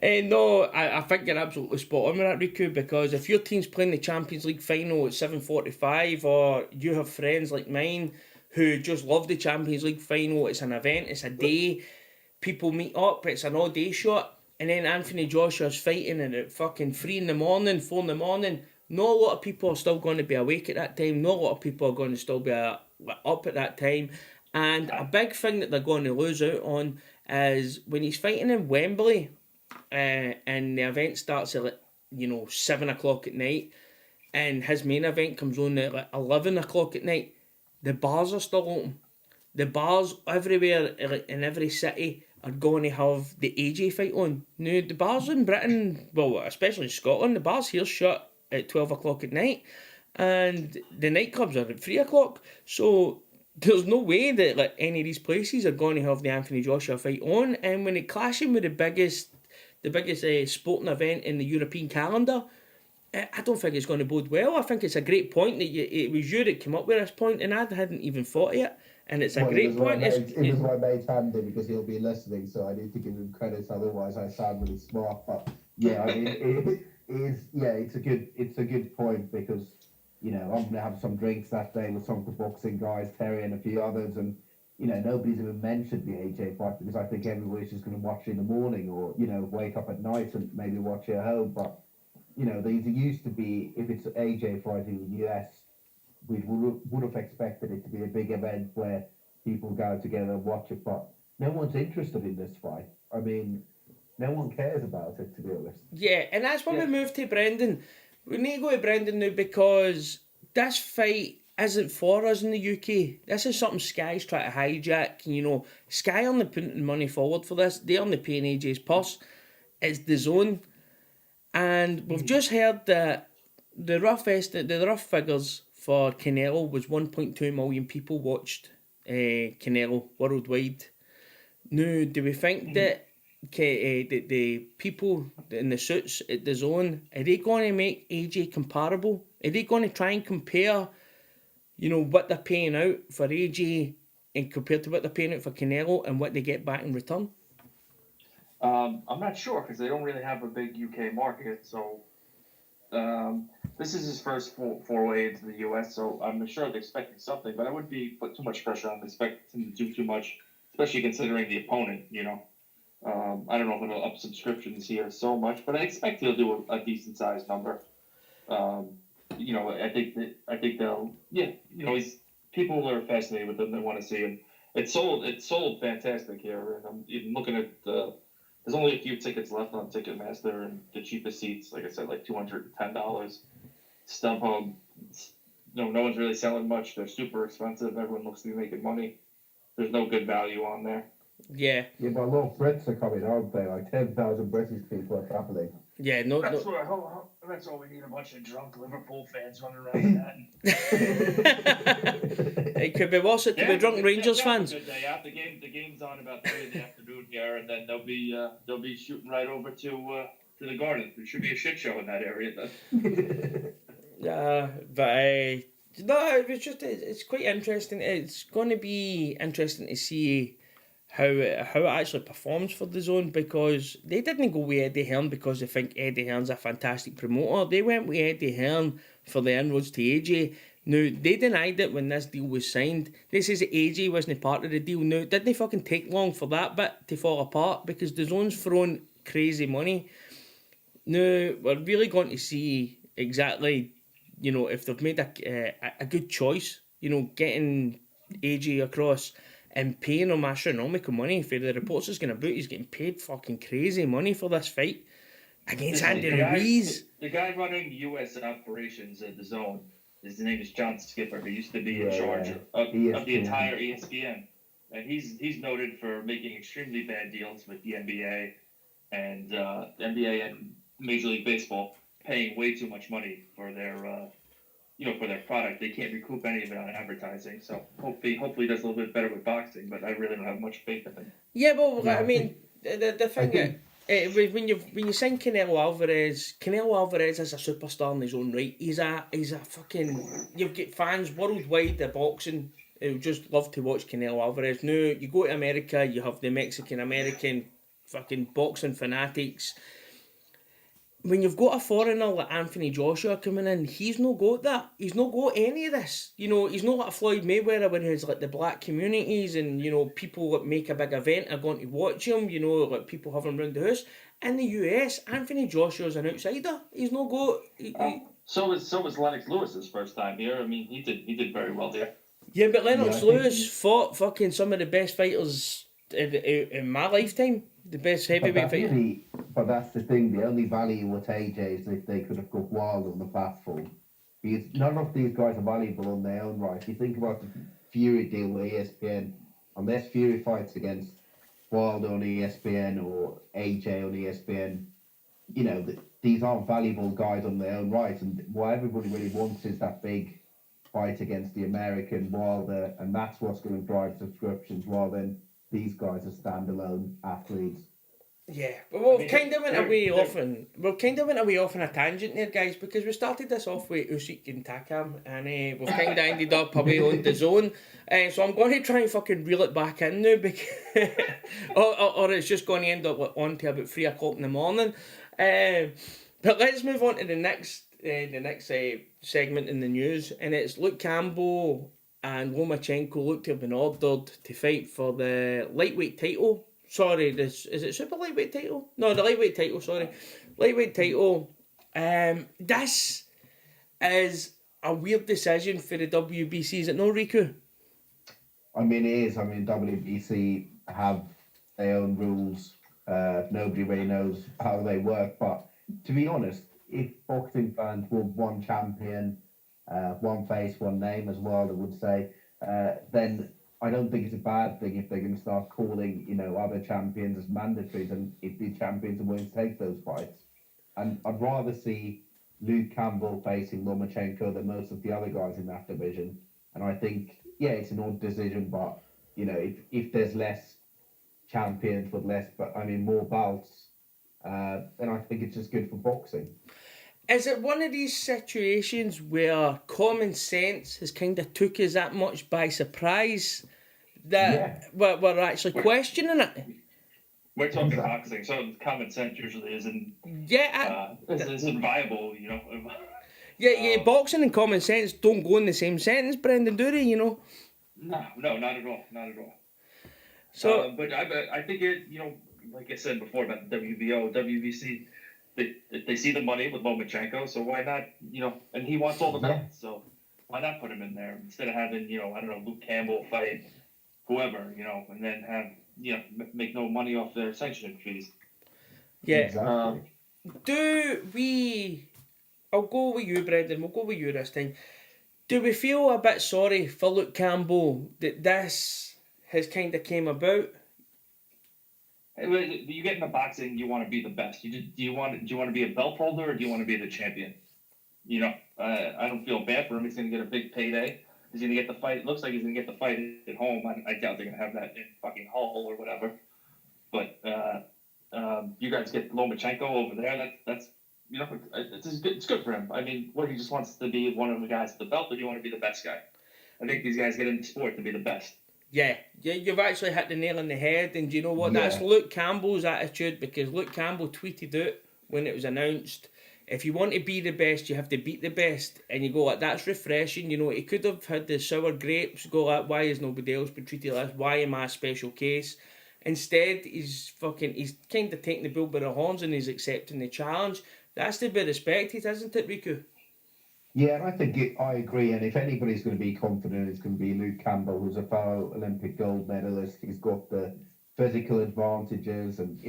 no, I think you're absolutely spot on with that, Riku, because if your team's playing the Champions League final at 7:45, or you have friends like mine who just love the Champions League final, it's an event, it's a day, people meet up, it's an all-day shot, and then Anthony Joshua's fighting at fucking 3 in the morning, 4 in the morning. Not a lot of people are still going to be awake at that time. Not a lot of people are going to still be up at that time. And a big thing that they're going to lose out on is when he's fighting in Wembley, and the event starts at 7 o'clock at night, and his main event comes on at 11 o'clock at night. The bars are still open. The bars everywhere in every city are going to have the AJ fight on. Now, the bars in Britain, well, especially Scotland, the bars here shut at 12 o'clock at night, and the nightclubs are at 3 o'clock. So there's no way that any of these places are going to have the Anthony Joshua fight on. And when it clashing with the biggest sporting event in the European calendar, I don't think it's going to bode well. I think it's a great point that it was you that came up with this point, and I hadn't even thought of it. And it's a great point. It was my mate Andy, because he'll be listening, so I need to give him credit. Otherwise, I sound really smart. But yeah, I mean, it's a good point, because I'm going to have some drinks that day with some of the boxing guys, Terry and a few others, and nobody's even mentioned the AJ fight, because I think everybody's just going to watch it in the morning, or wake up at night and maybe watch it at home. But there used to be, if it's AJ fighting in the US, we would have expected it to be a big event where people go together and watch it, but no one's interested in this fight. I mean, no one cares about it, to be honest. Yeah, and that's when we move to Brendan. We need to go to Brendan now, because this fight isn't for us in the UK. This is something Sky's trying to hijack. Sky aren't putting money forward for this. They're only paying AJ's purse. It's the zone. And we've just heard that the rough figures for Canelo was 1.2 million people watched Canelo worldwide. Now, do we think that the people in the suits at the zone, are they going to make AJ comparable? Are they going to try and compare, what they're paying out for AJ and compared to what they're paying out for Canelo and what they get back in return? I'm not sure, because they don't really have a big UK market. So this is his first foray into the US. So I'm sure they're expecting something, but I wouldn't put too much pressure on them, expect him to do too much, especially considering the opponent. I don't know if it'll up subscriptions here so much, but I expect he'll do a decent sized number. I think they'll, he's, people are fascinated with him. They want to see him. It sold fantastic here, and I'm even looking at there's only a few tickets left on Ticketmaster, and the cheapest seats, like I said, like $210. StubHub, no one's really selling much. They're super expensive. Everyone looks to be making money. There's no good value on there. Yeah. Yeah, but a lot of Brits are coming, aren't they? Like 10,000 British people are travelling. Yeah, That's all we need, a bunch of drunk Liverpool fans running around that. It could be worse. It could be drunk Rangers fans. Good day out. The game's on about 3 in the afternoon here, and then they'll be shooting right over to the Garden. There should be a shit show in that area then. But No, it was just it's quite interesting. It's going to be interesting to see how it actually performs for the zone, because they didn't go with Eddie Hearn because they think Eddie Hearn's a fantastic promoter. They went with Eddie Hearn for the inroads to AJ. Now, they denied it when this deal was signed. They says that AJ wasn't part of the deal. Now, it didn't fucking take long for that bit to fall apart because the zone's thrown crazy money. Now, we're really going to see exactly, if they've made a good choice, getting AJ across and paying him astronomical money. For the reports is going to boot, he's getting paid fucking crazy money for this fight against Andy Ruiz. The guy running U.S. operations at the zone, his name is John Skipper. He used to be in charge of the entire ESPN. And he's noted for making extremely bad deals with the NBA and NBA and Major League Baseball, paying way too much money for their for their product. They can't recoup any of it on advertising. So hopefully he does a little bit better with boxing, but I really don't have much faith in him. Yeah, well, I mean, the thing when you sign Canelo Alvarez is a superstar in his own right. He's a fucking, you've got fans worldwide of boxing who just love to watch Canelo Alvarez. Now you go to America, you have the Mexican American fucking boxing fanatics. When you've got a foreigner like Anthony Joshua coming in, he's not got that. He's not got any of this. He's not like a Floyd Mayweather where he's like the black communities and, people that make a big event are going to watch him, like people have him around the house. In the US, Anthony Joshua's an outsider. He's not got... So was Lennox Lewis's first time here. I mean, he did very well there. Yeah, but Lennox Lewis fought fucking some of the best fighters in my lifetime. The best heavyweight fighter. But that's the thing, the only value with AJ is if they could have got Wild on the platform. Because none of these guys are valuable on their own right. If you think about the Fury deal with ESPN, unless Fury fights against Wild on ESPN or AJ on ESPN, these aren't valuable guys on their own right. And what everybody really wants is that big fight against the American Wilder, and that's what's going to drive subscriptions rather than these guys are standalone athletes. Yeah, but we've kind of went away off on a tangent there, guys, because we started this off with Usyk and Takam, and we've kind of ended up away on the zone. So I'm going to try and fucking reel it back in now, because or it's just going to end up on to about 3 o'clock in the morning. But let's move on to the next segment in the news, and it's Luke Campbell and Lomachenko look to have been ordered to fight for the lightweight title. Sorry, is it super lightweight title? No, the lightweight title, sorry. Lightweight title. This is a weird decision for the WBC, is it no, Riku? I mean, it is. I mean, WBC have their own rules. Nobody really knows how they work. But to be honest, if boxing fans want one champion, one face, one name, as Wilder would say, then I don't think it's a bad thing if they're going to start calling, other champions as mandatories, and if the champions are willing to take those fights. And I'd rather see Luke Campbell facing Lomachenko than most of the other guys in that division. And I think, it's an odd decision, but, if there's less champions with more belts, then I think it's just good for boxing. Is it one of these situations where common sense has kind of took us that much by surprise that we're actually questioning it? We're talking boxing, so common sense usually isn't viable, boxing and common sense don't go in the same sentence, Brendan, do they, No, not at all. So, but I think it, like I said before about the WBO, WBC, they see the money with Lomachenko, so why not, and he wants all the belts, so why not put him in there instead of having, Luke Campbell fight whoever, and then have, make no money off their sanctioning fees. Yeah. Exactly. I'll go with you, Brendan, we'll go with you this time. Do we feel a bit sorry for Luke Campbell that this has kind of came about? You get into boxing, you want to be the best. Do you want to be a belt holder, or do you want to be the champion? I don't feel bad for him. He's going to get a big payday. He's going to get the fight. It looks like he's going to get the fight at home. I doubt they're going to have that in fucking Hull or whatever. But you guys get Lomachenko over there. That's it's good for him. I mean, what he just wants to be one of the guys at the belt, or do you want to be the best guy? I think these guys get in the sport to be the best. Yeah, you've actually hit the nail on the head, and do you know what? Yeah. That's Luke Campbell's attitude, because Luke Campbell tweeted out when it was announced, if you want to be the best, you have to beat the best, and you go like, that's refreshing. You know, he could have had the sour grapes, go like, why has nobody else been treated like this? Why am I a special case? Instead, he's kind of taking the bull by the horns and he's accepting the challenge. That's to be respected, isn't it, Riku? Yeah, and I think I agree. And if anybody's going to be confident, it's going to be Luke Campbell, who's a fellow Olympic gold medalist. He's got the physical advantages, and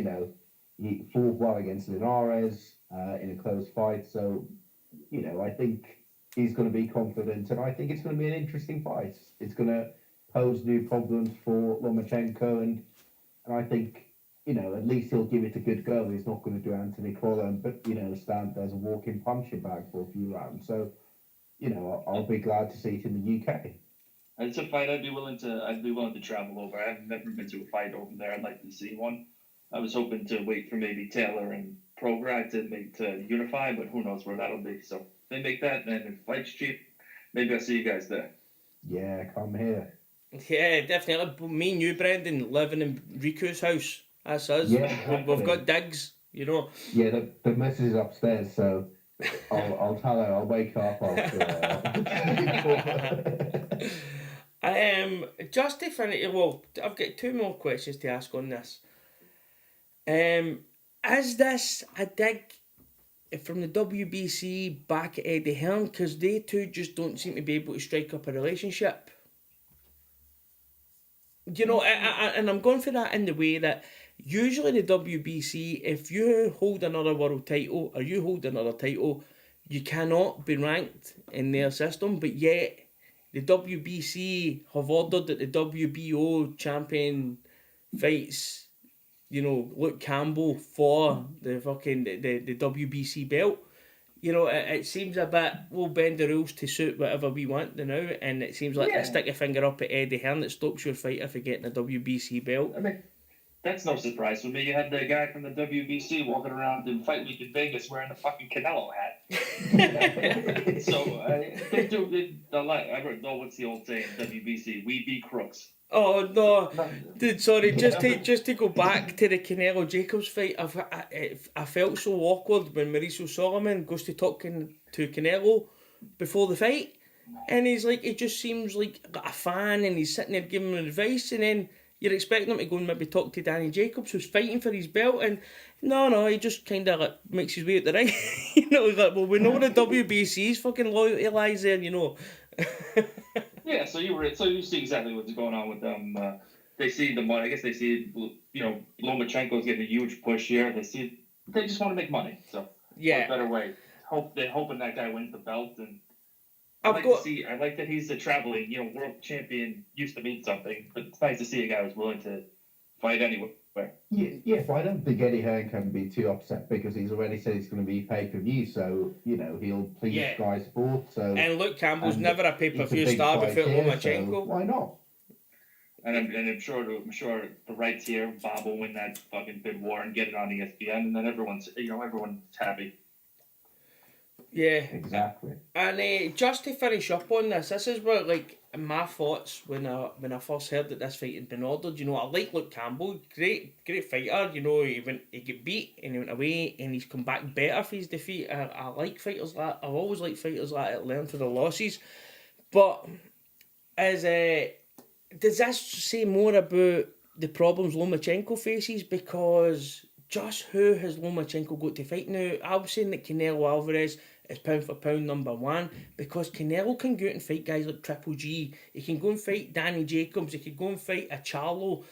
he fought well against Linares in a close fight. So, I think he's going to be confident, and I think it's going to be an interesting fight. It's going to pose new problems for Lomachenko, and I think at least he'll give it a good go. He's not going to do Anthony Colon, but stand as a walking punching bag for a few rounds. So, I'll be glad to see it in the UK. It's a fight I'd be willing to travel over. I've never been to a fight over there. I'd like to see one. I was hoping to wait for maybe Taylor and Prograd to unify, but who knows where that'll be. So if they make that, and if the fight's cheap, maybe I'll see you guys there. Yeah, come here. Yeah, definitely. Me and you, Brendan, living in Riku's house. That's us. Yeah, We've got digs, Yeah, the missus is upstairs, so I'll tell her I'll wake her up after. Just to finish, well, I've got two more questions to ask on this. Is this a dig from the WBC back at Eddie Hearn, because they two just don't seem to be able to strike up a relationship? And I'm going for that in the way that usually the WBC, if you hold another world title or you hold another title, you cannot be ranked in their system, but yet the WBC have ordered that the WBO champion fights, Luke Campbell for the WBC belt. It seems a bit, we'll bend the rules to suit whatever we want now, and it seems like they stick a finger up at Eddie Hearn that stops your fighter from getting a WBC belt. I mean, that's no surprise for me. You had the guy from the WBC walking around in Fight Week in Vegas wearing a fucking Canelo hat. So they do a lot. I don't know what's the old saying, WBC, we be crooks. Oh no, dude! Sorry, just to go back to the Canelo Jacobs fight, I felt so awkward when Mauricio Solomon goes to talk to Canelo before the fight, and he's like, he just seems like a fan, and he's sitting there giving him advice, and then you're expecting him to go and maybe talk to Danny Jacobs, who's fighting for his belt, and no, he just kind of like makes his way at the ring. He's like, well, we know the WBC's fucking loyalty lies there, Yeah, so you see exactly what's going on with them. They see the money. I guess they see Lomachenko's getting a huge push here. They just want to make money. So yeah, what better way? They're hoping that guy wins the belt, and I like that he's a traveling world champion. Used to mean something, but it's nice to see a guy who's willing to fight anywhere. Yeah, but I don't think Eddie Hearn can be too upset because he's already said it's going to be pay-per-view, so, he'll please Sky Sports. So, and Luke Campbell's never a pay-per-view star without Lomachenko. So why not? And I'm sure the rights here, Bob will win that fucking bid war and get it on ESPN, and then everyone's happy. Yeah, exactly. And just to finish up on this is where my thoughts when I first heard that this fight had been ordered. I like Luke Campbell, great fighter. He got beat and he went away and he's come back better for his defeat. I like fighters like that. I've always liked fighters like that learn from their losses. But does this say more about the problems Lomachenko faces? Because just who has Lomachenko got to fight now? I'm saying that Canelo Alvarez is pound for pound number one, because Canelo can go out and fight guys like Triple G. He can go and fight Danny Jacobs. He could go and fight a Charlo.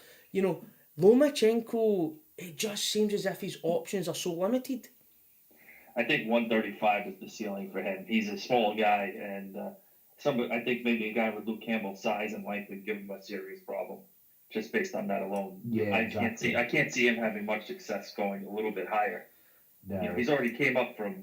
Lomachenko, it just seems as if his options are so limited. I think 135 is the ceiling for him. He's a small guy, and I think maybe a guy with Luke Campbell's size and length would give him a serious problem, just based on that alone. Yeah, exactly. I can't see him having much success going a little bit higher. No. He's already came up from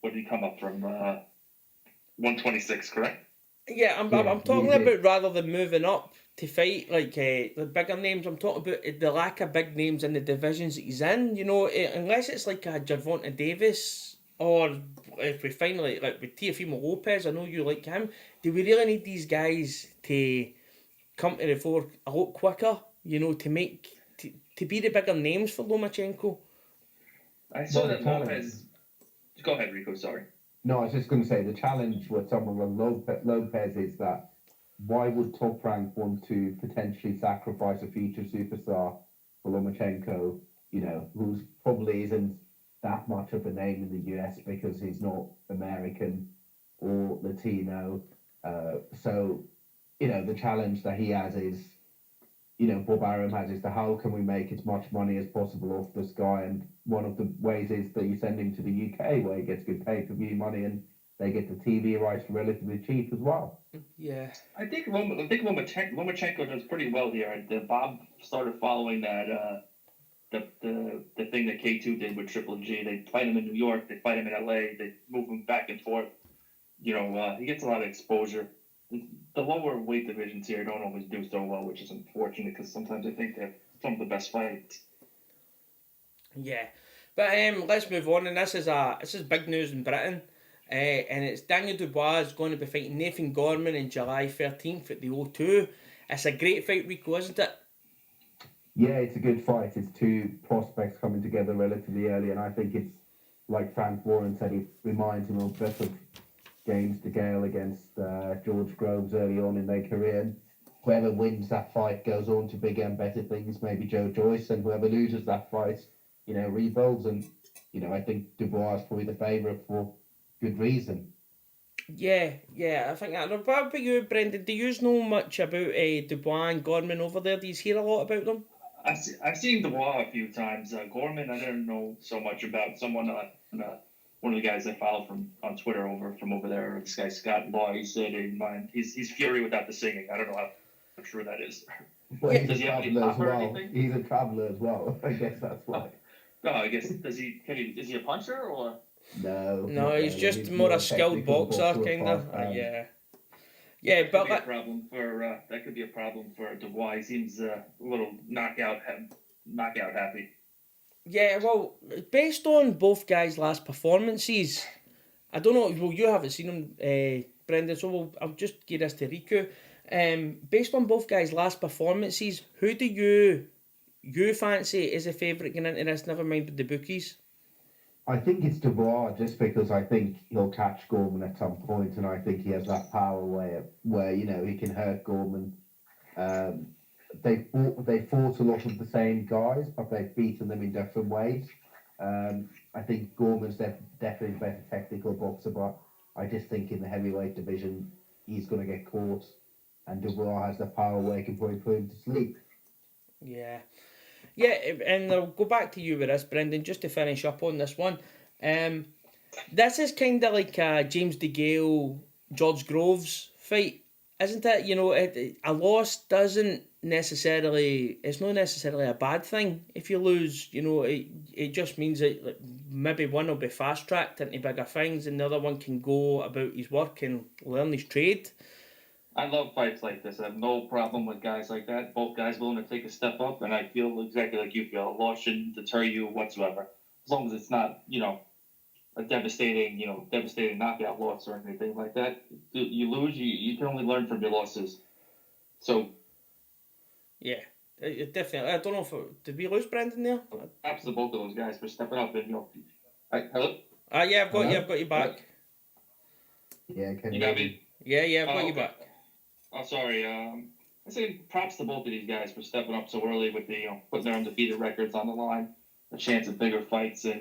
what did he come up from? 126, correct? Yeah, I'm talking about rather than moving up to fight like the bigger names. I'm talking about the lack of big names in the divisions that he's in. You know, unless it's like a Gervonta Davis or if we finally like with Teofimo Lopez. I know you like him. Do we really need these guys to come to the fore a lot quicker? You know, to be the bigger names for Lomachenko. I saw Well, that the challenge- Lopez. Go ahead, Rico. Sorry. No, I was just going to say the challenge with someone like Lopez is that why would Top Rank want to potentially sacrifice a future superstar for Lomachenko, you know, who probably isn't that much of a name in the US because he's not American or Latino. So, you know, the challenge that he has is, you know, Bob Arum has is how can we make as much money as possible off this guy? And one of the ways is that you send him to the UK where he gets good pay-per-view money and they get the TV rights relatively cheap as well. Yeah. I think Lomachenko does pretty well here. Bob started following that the thing that K2 did with Triple G. They fight him in New York. They fight him in LA. They move him back and forth. You know, he gets a lot of exposure. The lower weight divisions here don't always do so well, which is unfortunate because sometimes I think they're some of the best fights. Yeah, but let's move on. And this is big news in Britain, and it's Daniel Dubois is going to be fighting Nathan Gorman on July 13th at the O2. It's a great fight, Rico, isn't it? Yeah, it's a good fight. It's two prospects coming together relatively early, and I think it's like Frank Warren said, it reminds him of bit of James DeGale against George Groves early on in their career. And whoever wins that fight goes on to bigger and better things, maybe Joe Joyce, and whoever loses that fight, you know, rebuilds. And, you know, I think Dubois is probably the favourite for good reason. Yeah, I think that. What about you, Brendan? Do you know much about Dubois and Gorman over there? Do you hear a lot about them? I've seen Dubois a few times. Gorman, I don't know so much about. Someone one of the guys I follow on Twitter from over there, this guy Scott Law, he said he's Fury without the singing. I don't know how true that is. Well, Yeah, he's does a he have any traveller as pop or well. anything? He's a traveller as well. I guess that's why. No, I guess is he a puncher or? No, No, not he's really. just more a skilled technical boxer, with kind of. fast hands. Yeah, That but could be a problem for that could be a problem for Dubois. He seems a little knockout happy. yeah, well, based on both guys' last performances, I don't know. Well, you haven't seen them, Brendan. So I'll just give this to Riku. Based on both guys' last performances, who do you fancy as a favourite going into this? Never mind with the bookies. I think it's Dubois just because I think he'll catch Gorman at some point, and I think he has that power where you know he can hurt Gorman. They fought a lot of the same guys, but they've beaten them in different ways. I think Gorman's definitely a better technical boxer, but I just think in the heavyweight division he's going to get caught, and Dubois has the power where he can probably put him to sleep. Yeah, and I'll go back to you with this, Brendan, just to finish up on this one. This is kind of like a James DeGale, George Groves fight, isn't it? You know, a loss doesn't necessarily, it's not necessarily a bad thing if you lose. You know, it just means that like, maybe one will be fast tracked into bigger things, and the other one can go about his work and learn his trade. I love fights like this. I have no problem with guys like that. Both guys willing to take a step up, and I feel exactly like you feel. A loss shouldn't deter you whatsoever, as long as it's not, you know, a devastating knockout loss or anything like that. You lose, you can only learn from your losses. So. Yeah, definitely. I don't know did we lose Brendan there? Props to both of those guys for stepping up and hello. Yeah, I've got you back. Yeah, can You got me. Yeah, I've got you Okay. back. Oh, sorry. I say props to both of these guys for stepping up so early with the putting their undefeated records on the line, a chance at bigger fights, and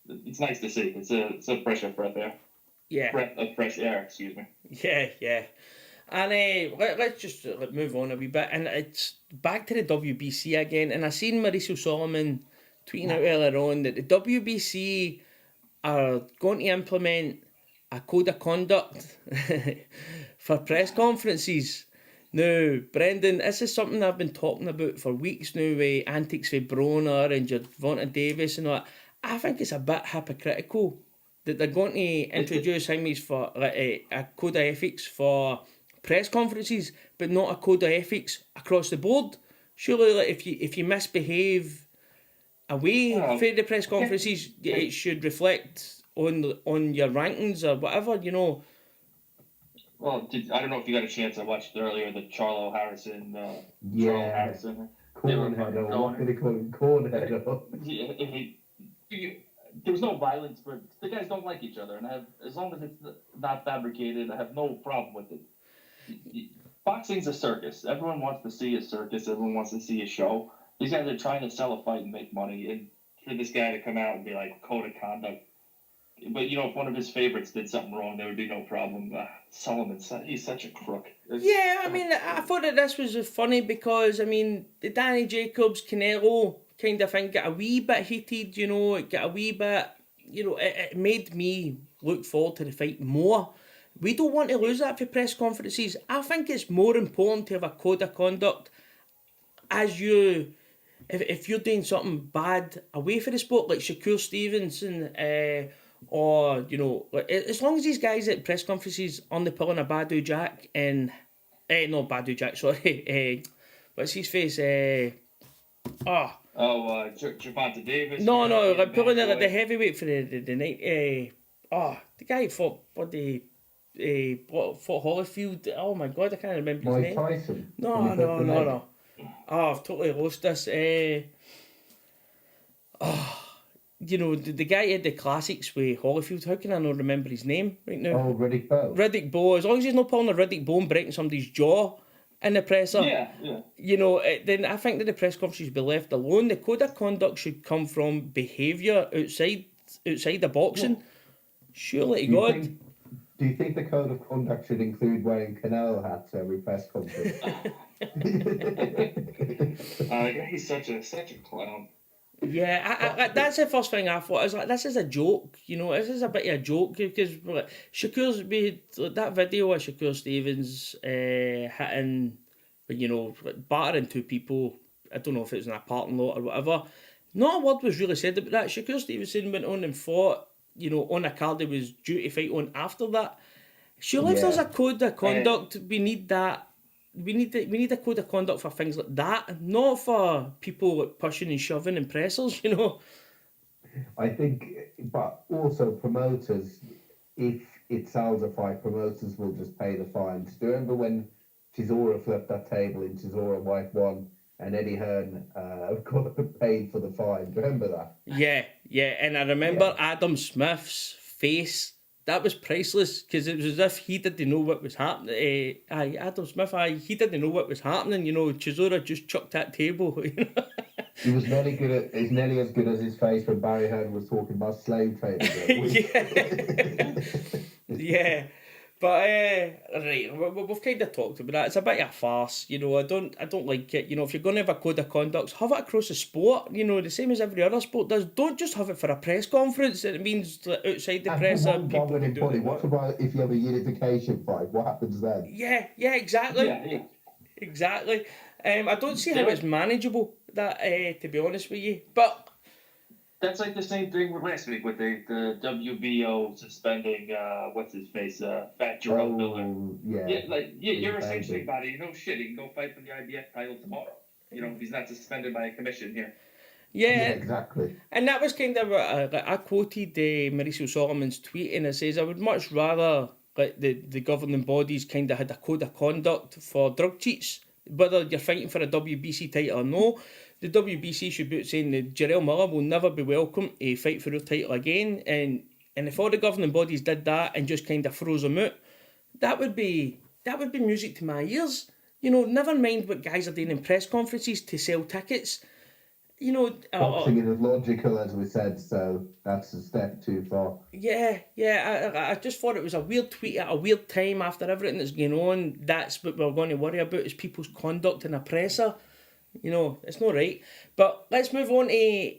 it's nice to see. It's a breath of fresh air. Excuse me. Yeah. And let's just move on a wee bit, and it's back to the WBC again. And I seen Mauricio Solomon tweeting out earlier on that the WBC are going to implement a code of conduct for press conferences. Now, Brendan, this is something I've been talking about for weeks now with antics with Broner and Gervonta Davis and all that. I think it's a bit hypocritical that they're going to introduce him for a code of ethics for press conferences, but not a code of ethics across the board? Surely, like, if you misbehave away Well, from the press conferences, it should reflect on your rankings or whatever, you know. Well, I don't know if you got a chance. I watched earlier the Charlo Harrison. Charlo Yeah. Harrison. They were fucking Cornhead, or what going. do they call him? Cornhead. There was no violence, but the guys don't like each other, and as long as it's not fabricated, I have no problem with it. Boxing's a circus. Everyone wants to see a circus. Everyone wants to see a show. These guys are trying to sell a fight and make money, and for this guy to come out and be like code of conduct. But you know, if one of his favorites did something wrong, there would be no problem. Solomon, he's such a crook. Yeah, I mean, I thought that this was funny because, I mean, the Danny Jacobs, Canelo kind of thing got a wee bit heated, you know, it got a wee bit, you know, it made me look forward to the fight more. We don't want to lose that for press conferences. I think it's more important to have a code of conduct as you, if you're doing something bad away from the sport, like Shakur Stevenson, or, you know, like, as long as these guys at press conferences on the pulling a Badu Jack and, not Badu Jack, sorry, what's his face, Gervonta Davis. No, like pulling the heavyweight for the night, the guy fought Holyfield, oh my god, I can't remember his name. Mike Tyson. No. Oh, I've totally lost this. You know, the guy had the classics with Holyfield. How can I not remember his name right now? Oh, Riddick Bowe. Riddick Bowe. As long as he's not pulling a Riddick Bowe and breaking somebody's jaw in the presser, Yeah. you know, then I think that the press conference should be left alone. The code of conduct should come from behaviour outside the boxing. Surely to God. Do you think the code of conduct should include wearing Canelo hats at every press conference? He's such a clown. Yeah, I that's the first thing I thought. I was like, this is a joke, you know. This is a bit of a joke because like, Shakur's made like, that video of Shakur Stevens hitting, you know, battering two people. I don't know if it was in a parking lot or whatever. Not a word was really said about that. Shakur Stevenson went on and fought, you know, on a card that was due to fight on after that. Surely if there's a code of conduct, we need that. We need a code of conduct for things like that, not for people like pushing and shoving and pressers, you know. I think, but also promoters, if it sells a fight, promoters will just pay the fines. Do you remember when Chisora flipped that table and Chisora Whyte won and Eddie Hearn got paid for the fine? Do you remember that? Yeah, and I remember Adam Smith's face. That was priceless because it was as if he didn't know what was happening. Adam Smith, he didn't know what was happening. You know, Chisora just chucked that table. You know? He was nearly as good as his face when Barry Hearn was talking about slave trading. Yeah. But right, we've kind of talked about that. It's a bit of a farce, you know. I don't like it. You know, if you're going to have a code of conduct, have it across the sport. You know, the same as every other sport does. Don't just have it for a press conference. It means that outside the press, people can do it. What about if you have a unification fight? What happens then? Yeah, exactly. Yeah. Exactly. I don't see how it's manageable. That, to be honest with you, but. That's like the same thing with last week with the WBO suspending what's his face, Fat Jerome Miller. You're a sanctioning body. You know shit. He can go fight for the IBF title tomorrow. You know, if he's not suspended by a commission here. Yeah, exactly. And that was kind of I quoted Mauricio Solomon's tweet, and it says I would much rather like the governing bodies kind of had a code of conduct for drug cheats, whether you're fighting for a WBC title or no. The WBC should be saying that Jarrell Miller will never be welcome to fight for the title again, and if all the governing bodies did that and just kind of froze him out, that would be music to my ears. You know, never mind what guys are doing in press conferences to sell tickets. You know, boxing is illogical, as we said, so that's a step too far. Yeah. I just thought it was a weird tweet at a weird time after everything that's going on. That's what we're going to worry about is people's conduct in a presser. You know, it's not right. But let's move on to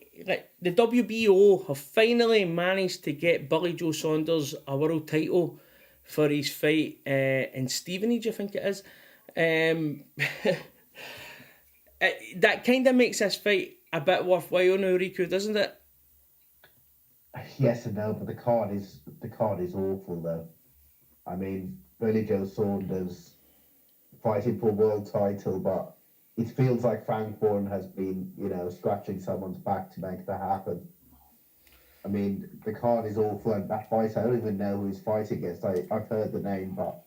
the WBO have finally managed to get Billy Joe Saunders a world title for his fight in Stevenage, I think it is. That kind of makes this fight a bit worthwhile now, Riku, doesn't it? Yes and no, but the card is awful though. I mean, Billy Joe Saunders fighting for a world title, but it feels like Frank Warren has been, scratching someone's back to make that happen. I mean, the card is awful, and that fight, I don't even know who he's fighting against. I've heard the name, but,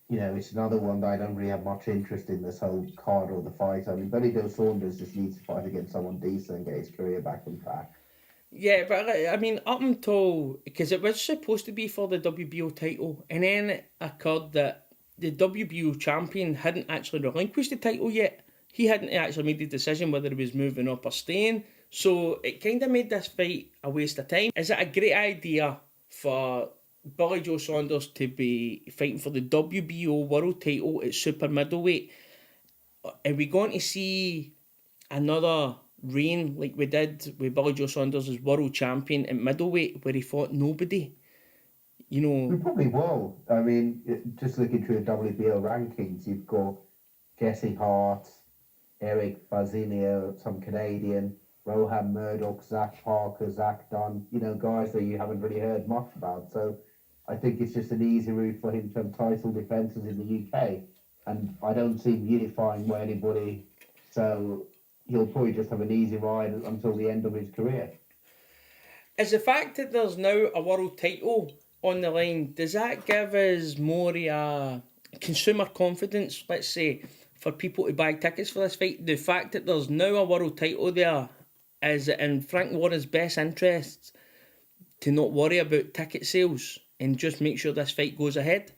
it's another one that I don't really have much interest in, this whole card or the fight. I mean, Billy Joe Saunders just needs to fight against someone decent and get his career back on track. Yeah, but I mean, up until, because it was supposed to be for the WBO title, and then it occurred that the WBO champion hadn't actually relinquished the title yet. He hadn't actually made the decision whether he was moving up or staying. So it kind of made this fight a waste of time. Is it a great idea for Billy Joe Saunders to be fighting for the WBO world title at super middleweight? Are we going to see another reign like we did with Billy Joe Saunders as world champion at middleweight, where he fought nobody? We probably will. I mean, just looking through the WBO rankings, you've got Jesse Hart, Eric Bazinio, some Canadian, Rohan Murdoch, Zach Parker, Zach Dunn, guys that you haven't really heard much about. So I think it's just an easy route for him to have title defences in the UK. And I don't see him unifying with anybody. So he'll probably just have an easy ride until the end of his career. Is the fact that there's now a world title on the line, does that give us more consumer confidence, let's say, for people to buy tickets for this fight? The fact that there's now a world title there, is it in Frank Warren's best interests to not worry about ticket sales and just make sure this fight goes ahead?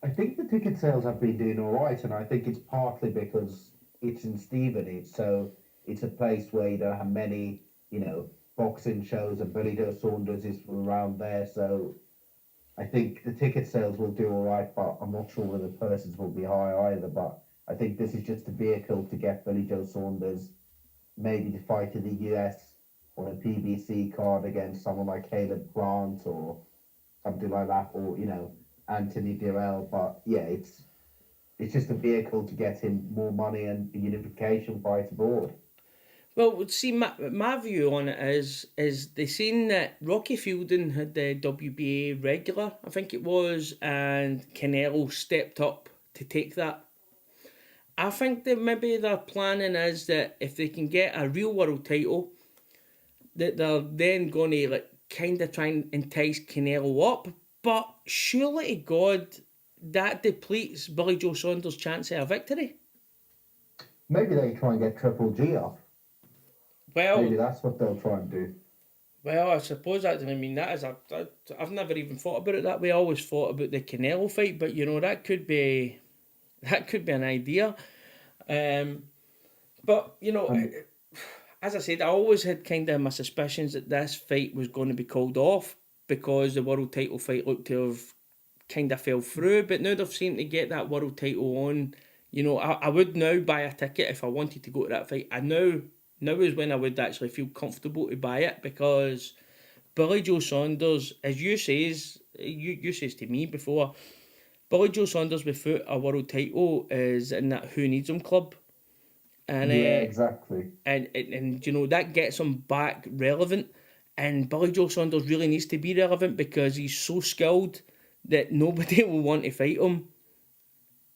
I think the ticket sales have been doing all right, and I think it's partly because it's in Stevenage, so it's a place where you don't have many, boxing shows, and Billy Joe Saunders is from around there, so I think the ticket sales will do all right, but I'm not sure whether the purses will be high either. But I think this is just a vehicle to get Billy Joe Saunders maybe to fight in the US on a PBC card against someone like Caleb Plant or something like that, or Anthony Dirrell. But yeah, it's just a vehicle to get him more money and a unification fight abroad. Well, see, my view on it is they seen that Rocky Fielding had the WBA regular, I think it was, and Canelo stepped up to take that. I think that maybe their planning is that if they can get a real world title, that they're then going to kind of try and entice Canelo up. But surely to God, that depletes Billy Joe Saunders' chance of a victory. Maybe they try and get Triple G off. Well, maybe that's what they'll try and do. Well, I suppose that doesn't mean that is I've never even thought about it that way. I always thought about the Canelo fight, but that could be an idea. But as I said, I always had kind of my suspicions that this fight was going to be called off because the world title fight looked to have kind of fell through. But now they've seemed to get that world title on. I would now buy a ticket if I wanted to go to that fight. Now is when I would actually feel comfortable to buy it, because Billy Joe Saunders, as you says to me before, Billy Joe Saunders without a world title is in that Who Needs Him club. And, yeah, exactly. And that gets him back relevant. And Billy Joe Saunders really needs to be relevant because he's so skilled that nobody will want to fight him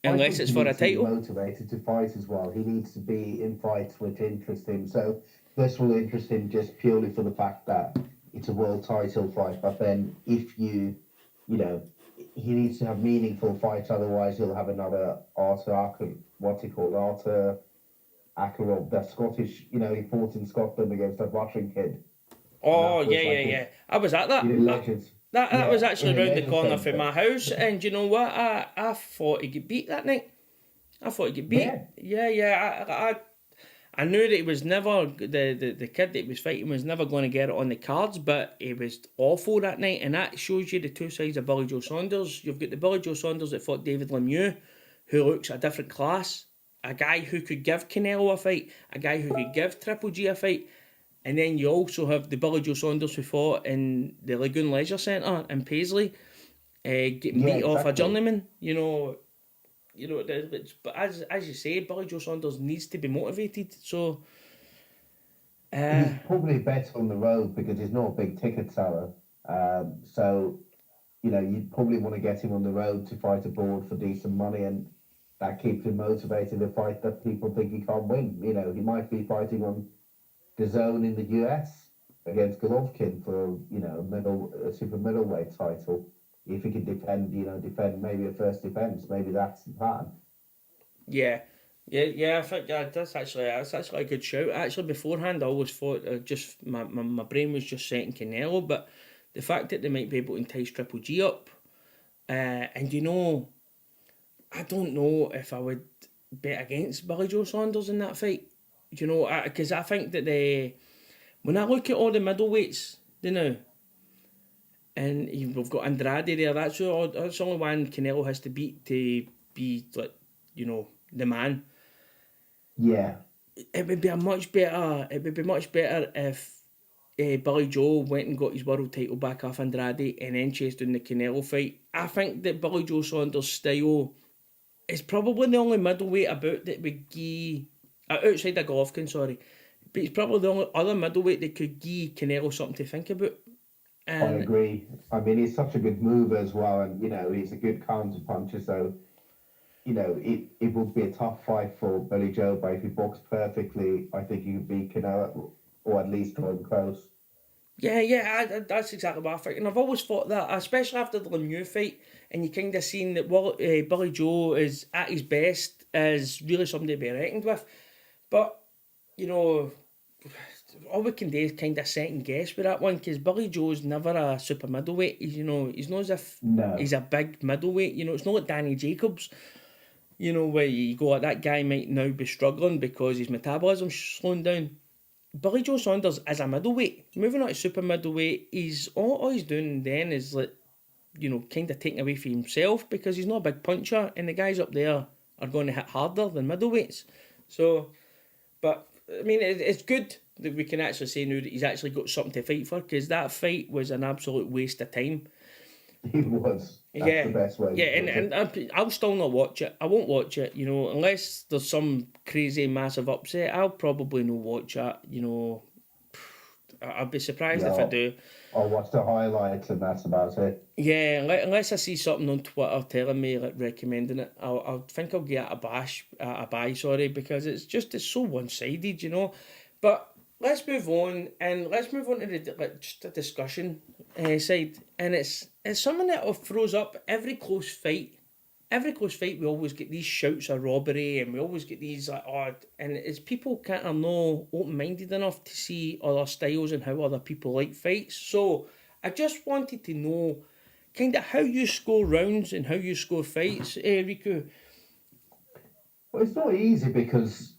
unless it's for a title. He needs to be motivated to fight as well. He needs to be in fights which interest him. So this will interest him just purely for the fact that it's a world title fight. But then if he needs to have meaningful fights, otherwise he'll have another Arthur Akerov, that Scottish, he fought in Scotland against that Russian kid. Oh, yeah. I was at that. That was actually round the corner from my house, and you know what? I thought he'd get beat that night. I thought he'd get beat. Yeah. I knew that he was never, the kid that he was fighting was never going to get it on the cards, but he was awful that night, and that shows you the two sides of Billy Joe Saunders. You've got the Billy Joe Saunders that fought David Lemieux, who looks a different class, a guy who could give Canelo a fight, a guy who could give Triple G a fight. And then you also have the Billy Joe Saunders who fought in the Lagoon Leisure Centre in Paisley, getting beat off a journeyman. But as you say, Billy Joe Saunders needs to be motivated. So he's probably better on the road because he's not a big ticket seller. So you'd probably want to get him on the road to fight abroad for decent money. And that keeps him motivated to fight that people think he can't win. You know, he might be fighting on the zone in the US against Golovkin for, you know, a super middleweight title. If he can defend maybe a first defense, maybe that's the plan. Yeah. I think that's actually a good shout. Actually, beforehand, I always thought just my brain was just setting Canelo, but the fact that they might be able to entice Triple G up, and I don't know if I would bet against Billy Joe Saunders in that fight. Because I think that when I look at all the middleweights, and we've got Andrade there. That's only one Canelo has to beat to be like, the man. Yeah. It would be much better if Billy Joe went and got his world title back off Andrade and then chased down the Canelo fight. I think that Billy Joe Saunders' style is probably the only middleweight about that would give, outside of Golovkin, sorry, but he's probably the only other middleweight that could give Canelo something to think about. I agree. I mean, he's such a good mover as well, and he's a good counter puncher. So, it would be a tough fight for Billy Joe, but if he boxed perfectly, I think he could beat Canelo, or at least draw him close. Yeah, that's exactly what I think. And I've always thought that, especially after the Lemieux fight, and you kind of seen that Billy Joe is at his best, is really somebody to be reckoned with. But, all we can do is kind of second guess with that one, because Billy Joe's never a super middleweight. He's not as if he's a big middleweight. It's not like Danny Jacobs, where you go, that guy might now be struggling because his metabolism's slowing down. Billy Joe Saunders is a middleweight. Moving on to super middleweight, all he's doing then is kind of taking away from himself, because he's not a big puncher, and the guys up there are going to hit harder than middleweights. So, but I mean, it's good that we can actually say now that he's actually got something to fight for, because that fight was an absolute waste of time. It was. That's the best way. Yeah, and I'll still not watch it. I won't watch it, unless there's some crazy, massive upset. I'll probably not watch it, I'll be surprised if I do. I'll watch the highlights and that's about it. Yeah, unless I see something on Twitter telling me, recommending it, I'll think I'll get a buy, because it's so one-sided, But let's move on, and let's move on to just the discussion side. And it's something that throws up every close fight. Every close fight, we always get these shouts of robbery, and we always get these odd. And it's people are not open-minded enough to see other styles and how other people like fights. So I just wanted to know kind of how you score rounds and how you score fights, Riku. Well, it's not easy, because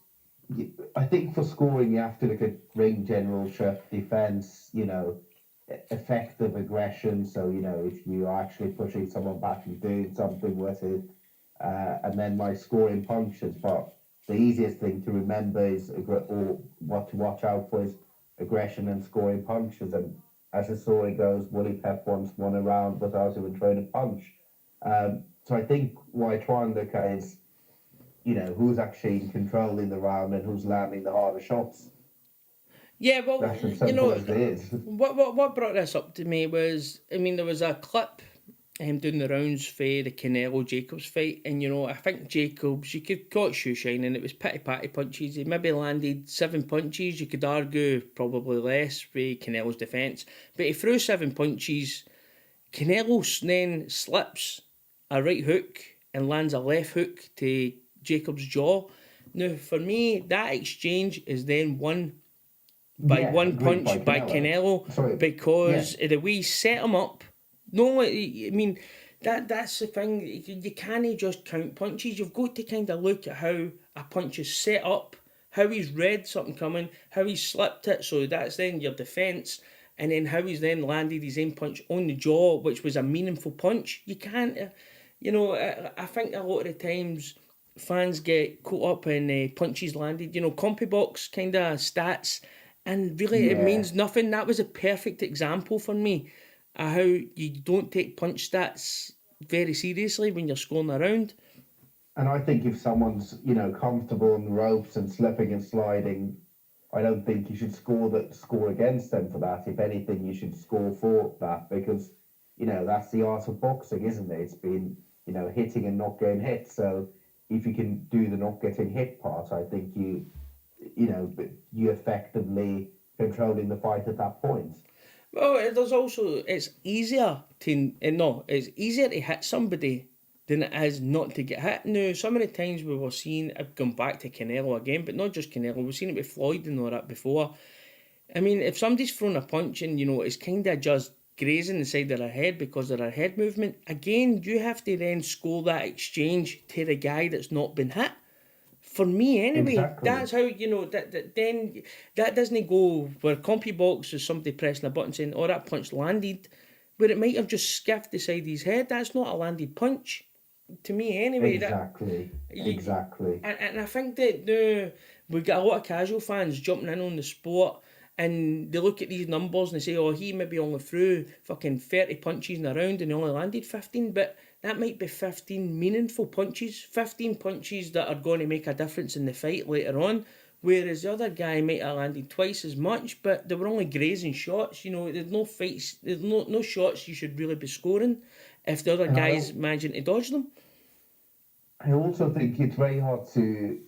I think for scoring you have to look at ring generalship, defense, effective aggression. So, if you are actually pushing someone back and doing something with it, and then my scoring punches. But the easiest thing to remember is, or what to watch out for, is aggression and scoring punches. And as the story goes, Willie Pep once won a round without even throwing a punch. So I think what I try and look at is, who's actually controlling the round and who's landing the harder shots. Yeah, well, that's as simple as it is. What brought this up to me was, there was a clip doing the rounds for the Canelo Jacobs fight, and I think Jacobs, you could call it shoe shining. It was patty punches. He maybe landed 7 punches. You could argue probably less for Canelo's defence, but he threw 7 punches. Canelo then slips a right hook and lands a left hook to Jacobs' jaw. Now, for me, that exchange is then won by one punch by Canelo, because of the way he set him up. No, that's the thing. You can't just count punches. You've got to kind of look at how a punch is set up, how he's read something coming, how he's slipped it, so that's then your defence, and then how he's then landed his own punch on the jaw, which was a meaningful punch. You can't, I think a lot of the times fans get caught up in punches landed, CompuBox kind of stats, and really it means nothing. That was a perfect example for me of how you don't take punch stats very seriously when you're scoring a round. And I think if someone's, comfortable on the ropes and slipping and sliding, I don't think you should score against them for that. If anything, you should score for that, because, that's the art of boxing, isn't it? It's been, hitting and not getting hit. So if you can do the not getting hit part, I think you effectively controlling the fight at that point. Well, there's also, it's easier to hit somebody than it is not to get hit. Now, some of the times we were seeing, I've gone back to Canelo again, but not just Canelo, we've seen it with Floyd and all that before. I mean, if somebody's thrown a punch and, it's kind of just grazing the side of their head because of their head movement, again, you have to then score that exchange to the guy that's not been hit. For me, anyway, Exactly. that's how, then that doesn't go where CompuBox is somebody pressing a button saying, oh, that punch landed, where it might have just skiffed the side of his head. That's not a landed punch. To me, anyway. Exactly. And I think that now we've got a lot of casual fans jumping in on the sport, and they look at these numbers and they say, oh, he maybe only threw fucking 30 punches in a round and he only landed 15, but that might be 15 meaningful punches, 15 punches that are going to make a difference in the fight later on, whereas the other guy might have landed twice as much, but they were only grazing shots. There's no fights, there's no shots you should really be scoring if the other guy's managing to dodge them. I also think it's very hard to,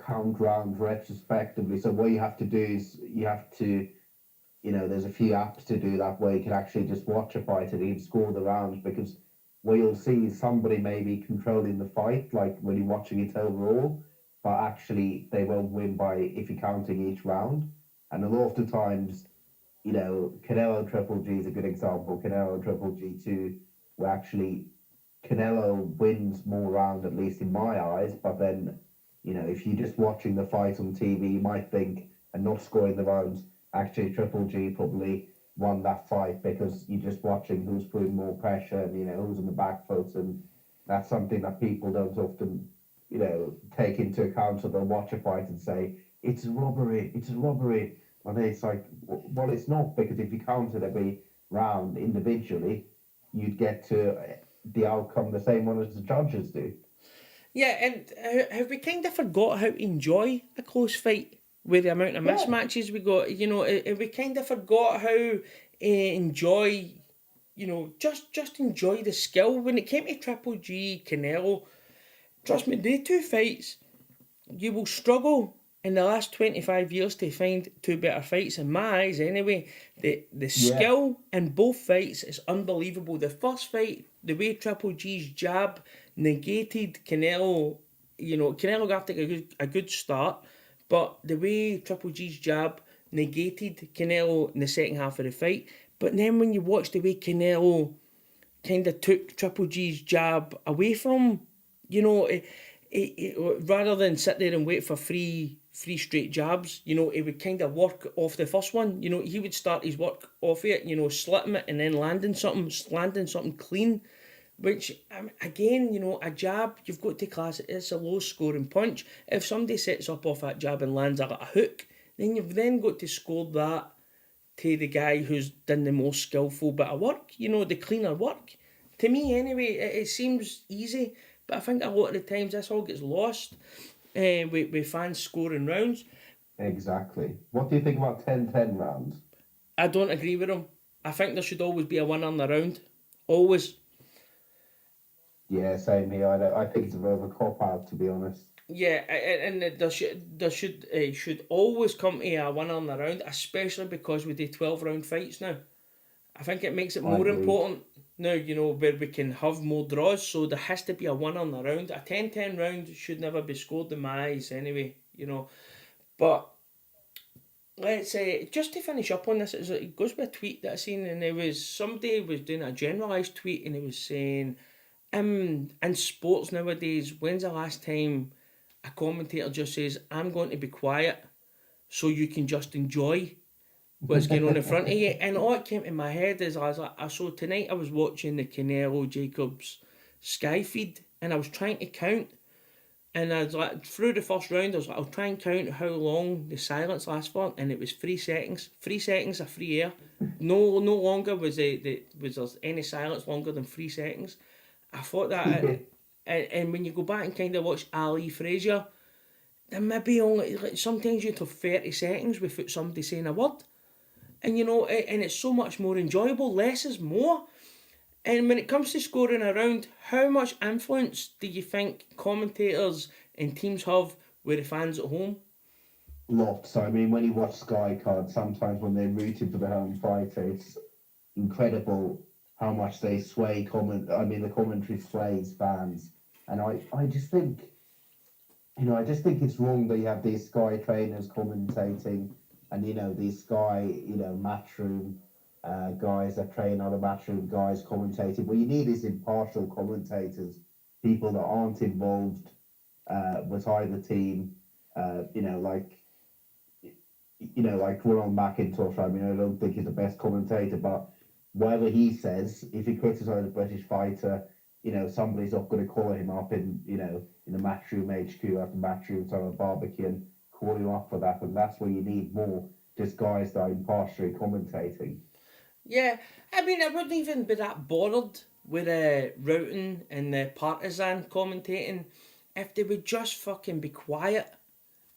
count rounds retrospectively. So what you have to do is there's a few apps to do that where you can actually just watch a fight and even score the rounds, because what you'll see is somebody may be controlling the fight, like when you're watching it overall, but actually they won't win by if you're counting each round. And a lot of the times, Canelo Triple G is a good example. Canelo Triple G2, where actually Canelo wins more rounds, at least in my eyes, but then, if you're just watching the fight on TV, you might think, and not scoring the rounds, actually Triple G probably won that fight, because you're just watching who's putting more pressure and, who's on the back foot, and that's something that people don't often, take into account. So they'll watch a fight and say, it's a robbery. And it's like, well, it's not, because if you counted every round individually, you'd get to the outcome the same one as the judges do. Yeah, and have we kind of forgot how to enjoy a close fight with the amount of mismatches we got? Have we kind of forgot how to enjoy, just enjoy the skill? When it came to Triple G, Canelo, trust me, they two fights, you will struggle in the last 25 years to find two better fights, in my eyes anyway. The skill in both fights is unbelievable. The first fight, the way Triple G's jab negated Canelo, Canelo got a good start, but the way Triple G's jab negated Canelo in the second half of the fight. But then when you watch the way Canelo kind of took Triple G's jab away from him, rather than sit there and wait for three straight jabs, he would kind of work off the first one. He would start his work off it, slitting it and then landing something clean. Which, again, a jab, you've got to class it, it's a low-scoring punch. If somebody sets up off that jab and lands a hook, then you've then got to score that to the guy who's done the most skillful bit of work, the cleaner work. To me, anyway, it seems easy, but I think a lot of the times this all gets lost with fans scoring rounds. Exactly. What do you think about 10-10 rounds? I don't agree with them. I think there should always be a winner in the round. Always. Yeah, same here. I think it's a bit of a cop-out, to be honest. Yeah, and there should always come to a winner in the round, especially because we do 12-round fights now. I think it makes it more important now, where we can have more draws, so there has to be a winner in the round. A 10-10 round should never be scored in my eyes anyway, But let's say, just to finish up on this, it goes with a tweet that I seen, and somebody was doing a generalised tweet, and he was saying, in sports nowadays, when's the last time a commentator just says, I'm going to be quiet so you can just enjoy what's going on in front of you? And all that came to my head is, so tonight I was watching the Canelo Jacobs Sky feed, and I was trying to count, and I was like, through the first round, I was like, I'll try and count how long the silence lasts for, and it was 3 seconds. 3 seconds of free air. No longer was there any silence longer than 3 seconds. I thought that, and when you go back and kind of watch Ali Frazier, then maybe only, sometimes you'd have 30 seconds without somebody saying a word. And and it's so much more enjoyable. Less is more. And when it comes to scoring a round, how much influence do you think commentators and teams have with the fans at home? Lots. I mean, when you watch Sky Card, sometimes when they're rooting for the home fighter, it's incredible how much they sway the commentary sways fans. And I just think, I just think it's wrong that you have these Sky trainers commentating and, these Sky, matchroom guys that train other matchroom guys commentating. What you need is impartial commentators, people that aren't involved with either team, like Ronald McIntosh. I mean, I don't think he's the best commentator, but whatever he says, if he criticises a British fighter, somebody's not going to call him up in the Matchroom HQ at the Matchroom sort of barbecue and call him up for that. And that's where you need more just guys that are impartially commentating. Yeah, I mean, I wouldn't even be that bothered with Roughton and the Partisan commentating if they would just fucking be quiet.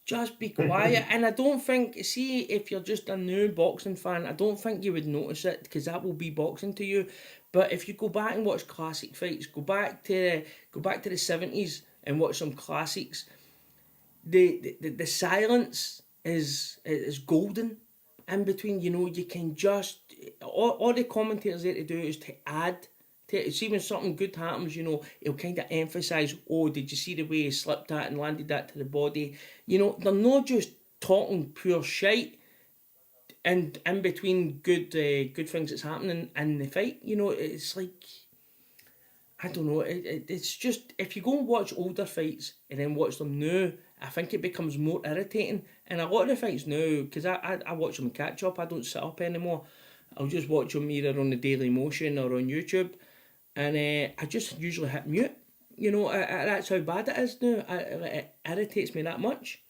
Just be quiet. And I don't think, see, if you're just a new boxing fan, I don't think you would notice it because that will be boxing to you. But if you go back and watch classic fights, go back to the 70s and watch some classics, the silence is golden in between. You can just, all the commentators there to do is to add. See, when something good happens, he'll kind of emphasise, oh, did you see the way he slipped that and landed that to the body? They're not just talking pure shite and in between good things that's happening in the fight. It's like, I don't know, it's just, if you go and watch older fights and then watch them now, I think it becomes more irritating. And a lot of the fights now, because I watch them catch up, I don't sit up anymore. I'll just watch them either on the Daily Motion or on YouTube. And I just usually hit mute. That's how bad it is now. It irritates me that much.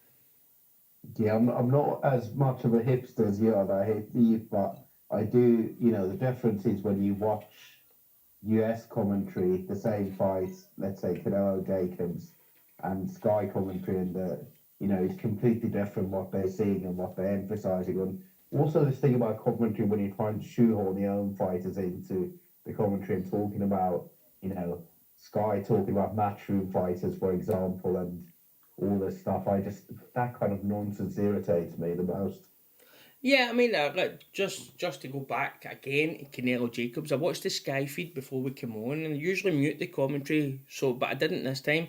Yeah, I'm not as much of a hipster as you are. That I hate beef, but I do. The difference is when you watch US commentary, the same fights, let's say Canelo Jacobs, and Sky commentary, and it's completely different what they're seeing and what they're emphasising. And also this thing about commentary when you're trying to shoehorn your own fighters into the commentary and talking about, Sky talking about matchroom fighters, for example, and all this stuff. That kind of nonsense irritates me the most. Yeah, I mean, just to go back again, Canelo Jacobs, I watched the Sky feed before we came on, and I usually mute the commentary, but I didn't this time.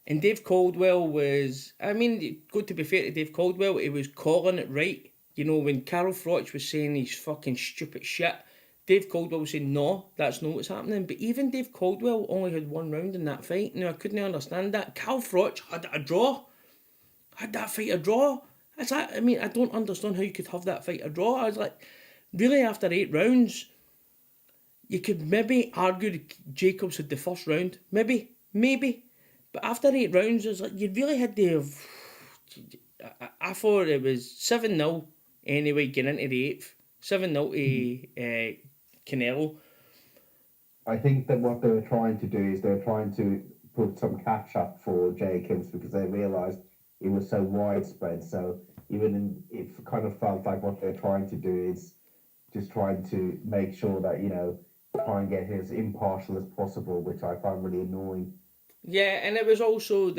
And Dave Caldwell was, good to be fair to Dave Caldwell, he was calling it right. When Carol Froch was saying he's fucking stupid shit, Dave Caldwell was saying, no, that's not what's happening. But even Dave Caldwell only had one round in that fight. I couldn't understand that. Carl Froch had a draw. Had that fight a draw. I don't understand how you could have that fight a draw. I was like, really, after 8 rounds, you could maybe argue that Jacobs had the first round. Maybe. But after 8 rounds, it was like, you really had to have... I thought it was 7-0 anyway, getting into the 8th. 7-0 to Canelo. I think that what they were trying to do is they were trying to put some catch up for Jacobs because they realised it was so widespread. So it kind of felt like what they're trying to do is just trying to make sure that, try and get him as impartial as possible, which I find really annoying. Yeah, and it was also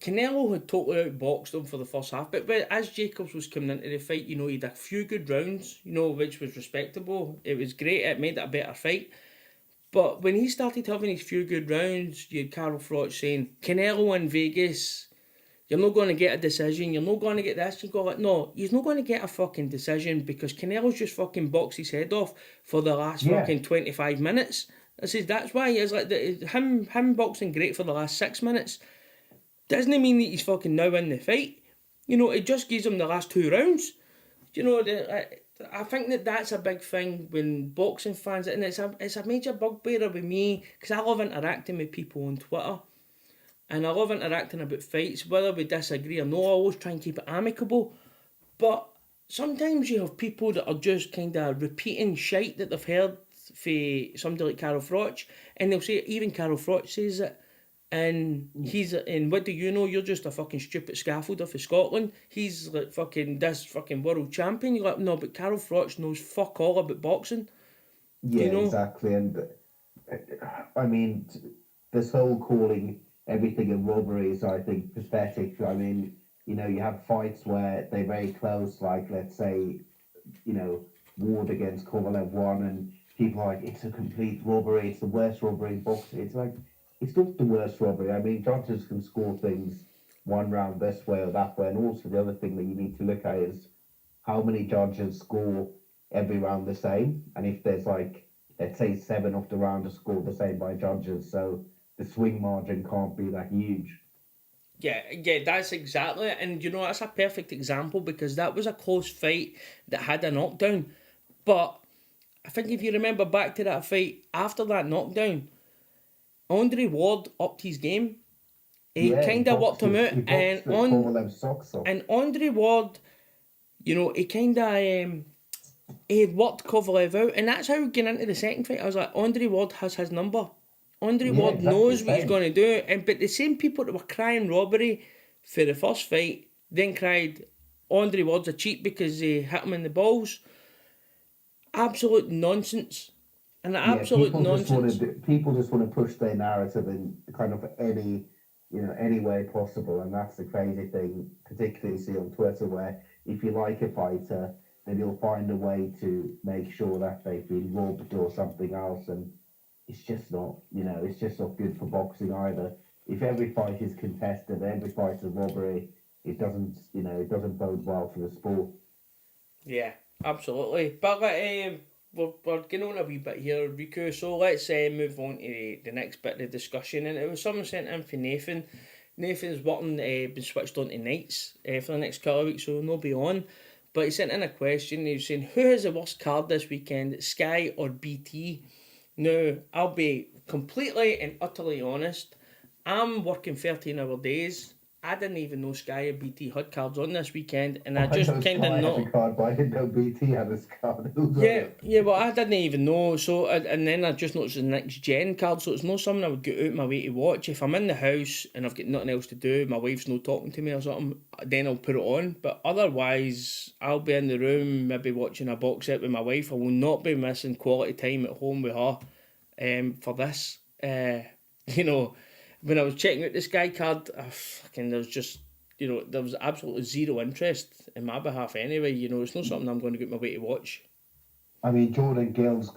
Canelo had totally outboxed him for the first half, but as Jacobs was coming into the fight, he had a few good rounds, which was respectable. It was great, it made it a better fight. But when he started having his few good rounds, you had Carl Froch saying, Canelo in Vegas, you're not going to get a decision, you're not going to get this. You go like, no, he's not going to get a fucking decision because Canelo's just fucking boxed his head off for the last fucking 25 minutes. I said, that's why it's like him boxing great for the last 6 minutes doesn't mean that he's fucking now in the fight. It just gives him the last 2 rounds. I think that's a big thing when boxing fans, and it's a major bugbear with me because I love interacting with people on Twitter, and I love interacting about fights, whether we disagree or not. I always try and keep it amicable, but sometimes you have people that are just kind of repeating shite that they've heard from somebody like Carl Froch, and they'll say, even Carl Froch says it. And what do you know? You're just a fucking stupid scaffolder for Scotland. He's like fucking this fucking world champion. You're like, no, but Carl Froch knows fuck all about boxing. Yeah, You know? exactly. And I mean, this whole calling everything a robbery is, I think, pathetic. I mean, you have fights where they're very close, like let's say, Ward against Kovalev won, and people are like, it's a complete robbery, it's the worst robbery in boxing. It's like, it's not the worst robbery. I mean, judges can score things one round this way or that way, and also the other thing that you need to look at is how many judges score every round the same, and if there's like, let's say 7 of the round are scored the same by judges, so the swing margin can't be that huge. Yeah, that's exactly it. And that's a perfect example because that was a close fight that had a knockdown. But I think if you remember back to that fight, after that knockdown, Andre Ward upped his game. He Yeah, kind of worked him out, he and boxed Kovalev's socks off. Andre Ward, he kind of he had worked Kovalev out, and that's how we get into the second fight. I was like, Andre Ward has his number. Andre Ward exactly knows what he's same. going to do, but the same people that were crying robbery for the first fight then cried Andre Ward's a cheat because he hit him in the balls. Absolute nonsense. And absolute nonsense. People just want to push their narrative in kind of any way possible, and that's the crazy thing, particularly see on Twitter, where if you like a fighter, then you'll find a way to make sure that they've been robbed or something else, and it's just not, it's just not good for boxing either. If every fight is contested, every fight is a robbery, it doesn't bode well for the sport. Yeah, absolutely. But we're getting on a wee bit here, Riku, so let's move on to the next bit of the discussion. And it was something sent in for Nathan. Nathan's working, been switched on to nights for the next couple of weeks, so he'll not be on. But he sent in a question. He was saying, who has the worst card this weekend, Sky or BT? Now, I'll be completely and utterly honest. I'm working 13-hour days. I didn't even know Sky and BT had cards on this weekend, and I just kind of know. Card, but I didn't know BT had this card. Yeah, well, I didn't even know. So, and then I just noticed the next gen card. So it's not something I would get out my way to watch. If I'm in the house and I've got nothing else to do, my wife's not talking to me or something, then I'll put it on. But otherwise, I'll be in the room, maybe watching a box set with my wife. I will not be missing quality time at home with her. For this, when I was checking out the Sky card, there was just, there was absolutely zero interest in my behalf anyway. It's not something I'm going to get my way to watch. I mean, Jordan Gill's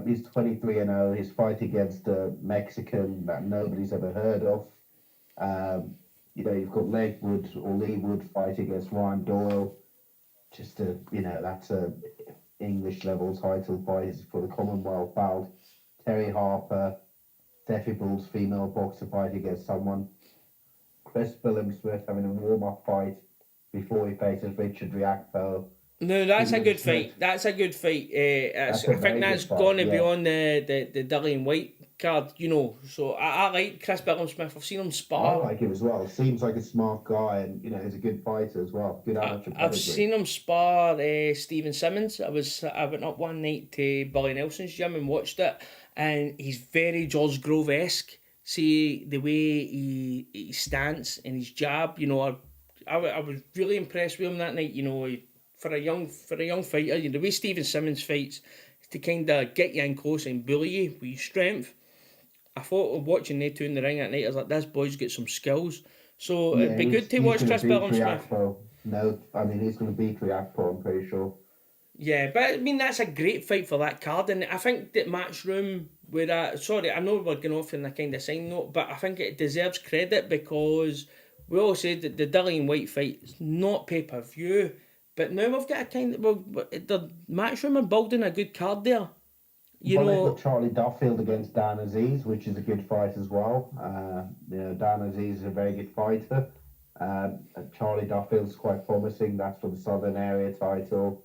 he's 23-0. He's fighting against a Mexican that nobody's ever heard of. You've got Legwood or Leewood fighting against Ryan Doyle. That's a English level title fight for the Commonwealth bout. Terry Harper, Steffi Bull's female boxer fight against someone. Chris Billam-Smith having a warm-up fight before he faces Richard Riakpo. No, that's a good fight. That's a good fight. I think that's going to be on the Dillian Whyte card, So I like Chris Billam-Smith. I've seen him spar. I like him as well. Seems like a smart guy, and he's a good fighter as well. Good amateur pedigree. I've seen him spar Stephen Simmons. I went up one night to Billy Nelson's gym and watched it, and he's very George Grove-esque. See the way he stands and his jab. I was really impressed with him that night. For a young fighter, the way Stephen Simmons fights is to kind of get you in close and bully you with your strength. I thought of watching they two in the ring that night, I was like, this boy's got some skills. So it'd be good to watch Chris Billam-Smith. No, I mean, he's going to beat Riakpo, I'm pretty sure. Yeah, but I mean, that's a great fight for that card. And I think that Matchroom, I know we're going off in a kind of side note, but I think it deserves credit because we all said that the Dillian Whyte fight is not pay-per-view. But now we've got the Matchroom are building a good card there. They've got Charlie Duffield against Dan Aziz, which is a good fight as well. Dan Aziz is a very good fighter. Charlie Duffield's quite promising. That's for the Southern Area title.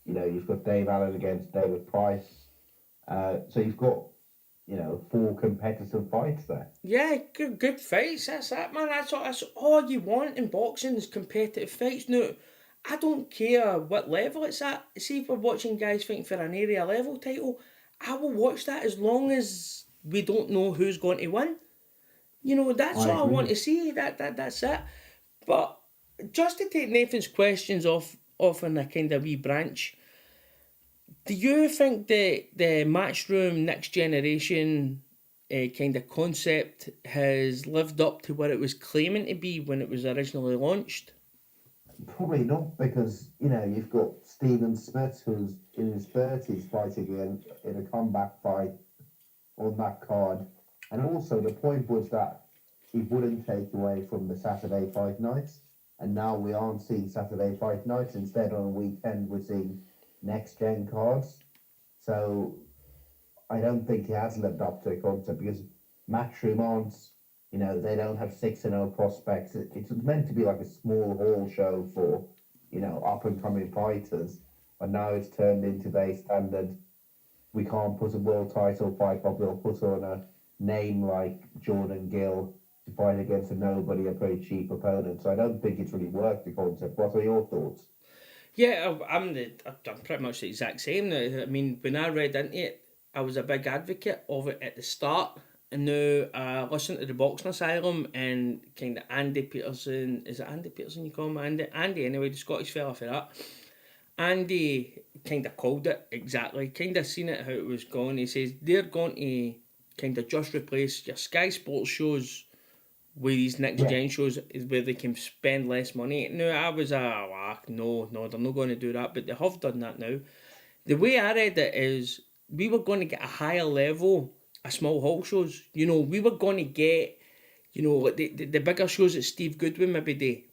You've got Dave Allen against David Price. So you've got, 4 competitive fights there. Yeah, good fights. That's that, man. That's all you want in boxing is competitive fights. Now, I don't care what level it's at. See, if we're watching guys fighting for an area level title, I will watch that as long as we don't know who's going to win. That's all I want to see. That's it. But just to take Nathan's questions off in a kind of wee branch, Do you think that the Matchroom Next Generation kind of concept has lived up to what it was claiming to be when it was originally launched? Probably not, because you've got Stephen Smith, who's in his 30s, fighting in a comeback fight on that card, and also the point was that he wouldn't take away from the Saturday fight nights, and now we aren't seeing Saturday fight nights. Instead, on a weekend, we're seeing next gen cards. So I don't think he has lived up to the concept, because Matchroom aren't, they don't have 6-0 prospects. It's meant to be like a small hall show for, up and coming fighters. But now it's turned into their standard. We can't put a world title fight, but we'll put on a name like Jordan Gill to fight against a nobody, a very cheap opponent. So I don't think it's really worked, the concept. What are your thoughts? Yeah, I'm pretty much the exact same. I mean, when I read into it, I was a big advocate of it at the start, and now I listen to the Boxing Asylum and kind of Andy Peterson. Is it Andy Peterson you call him? Andy anyway, the Scottish fella for that. Andy kind of called it exactly, kind of seen it how it was going. He says they're going to kind of just replace your Sky Sports shows with these next gen shows where they can spend less money. No, I was no, they're not going to do that, but they have done that now. The way I read it is we were going to get a higher level of small hall shows. We were going to get, like the bigger shows that Steve Goodwin maybe did,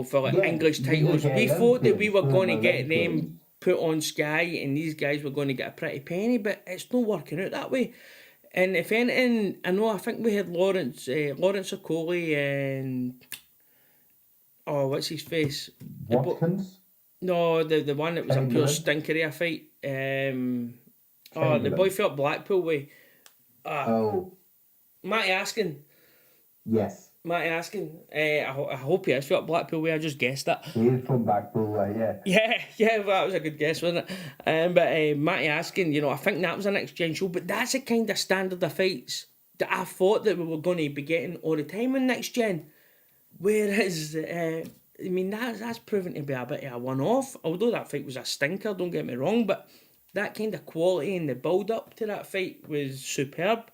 for like English titles. We thought that we were going to get them put on Sky and these guys were going to get a pretty penny, but it's not working out that way. And if anything, I think we had Lawrence Okoli and what's his face? Watkins? No, the one that was a pure stinker of a fight. The boy fought Blackpool way. Matty Askin. Yes. Matty Askin. I hope he has fought Blackpool way. I just guessed that. He is from Blackpool way, yeah. Yeah, well, that was a good guess, wasn't it? But Matty Askin, I think that was a next gen show. But that's the kind of standard of fights that I thought that we were going to be getting all the time in next gen. Whereas, that's proven to be a bit of a one-off. Although that fight was a stinker, don't get me wrong, but that kind of quality and the build-up to that fight was superb.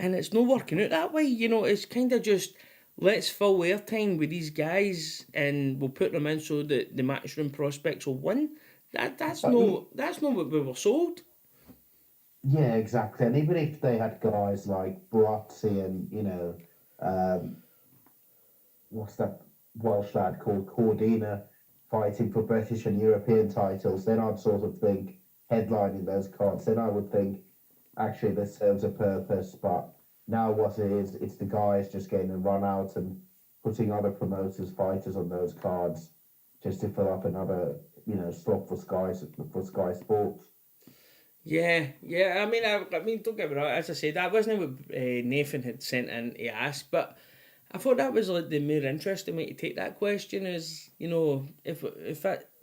And it's not working out that way, it's kind of just, let's fill airtime with these guys and we'll put them in so that the Matchroom prospects will win. That's not what we were sold. Yeah, exactly. And even if they had guys like Barotzi and, what's that Welsh lad called, Cordina, fighting for British and European titles, then I'd sort of think, headlining those cards, then I would think, actually this serves a purpose. But now what it is, it's the guys just getting a run out and putting other promoters, fighters on those cards just to fill up another, slot for Sky Sports. Yeah. I mean, don't get me wrong. As I said, that wasn't what Nathan had sent in to ask, but I thought that was like the more interesting way to take that question is, if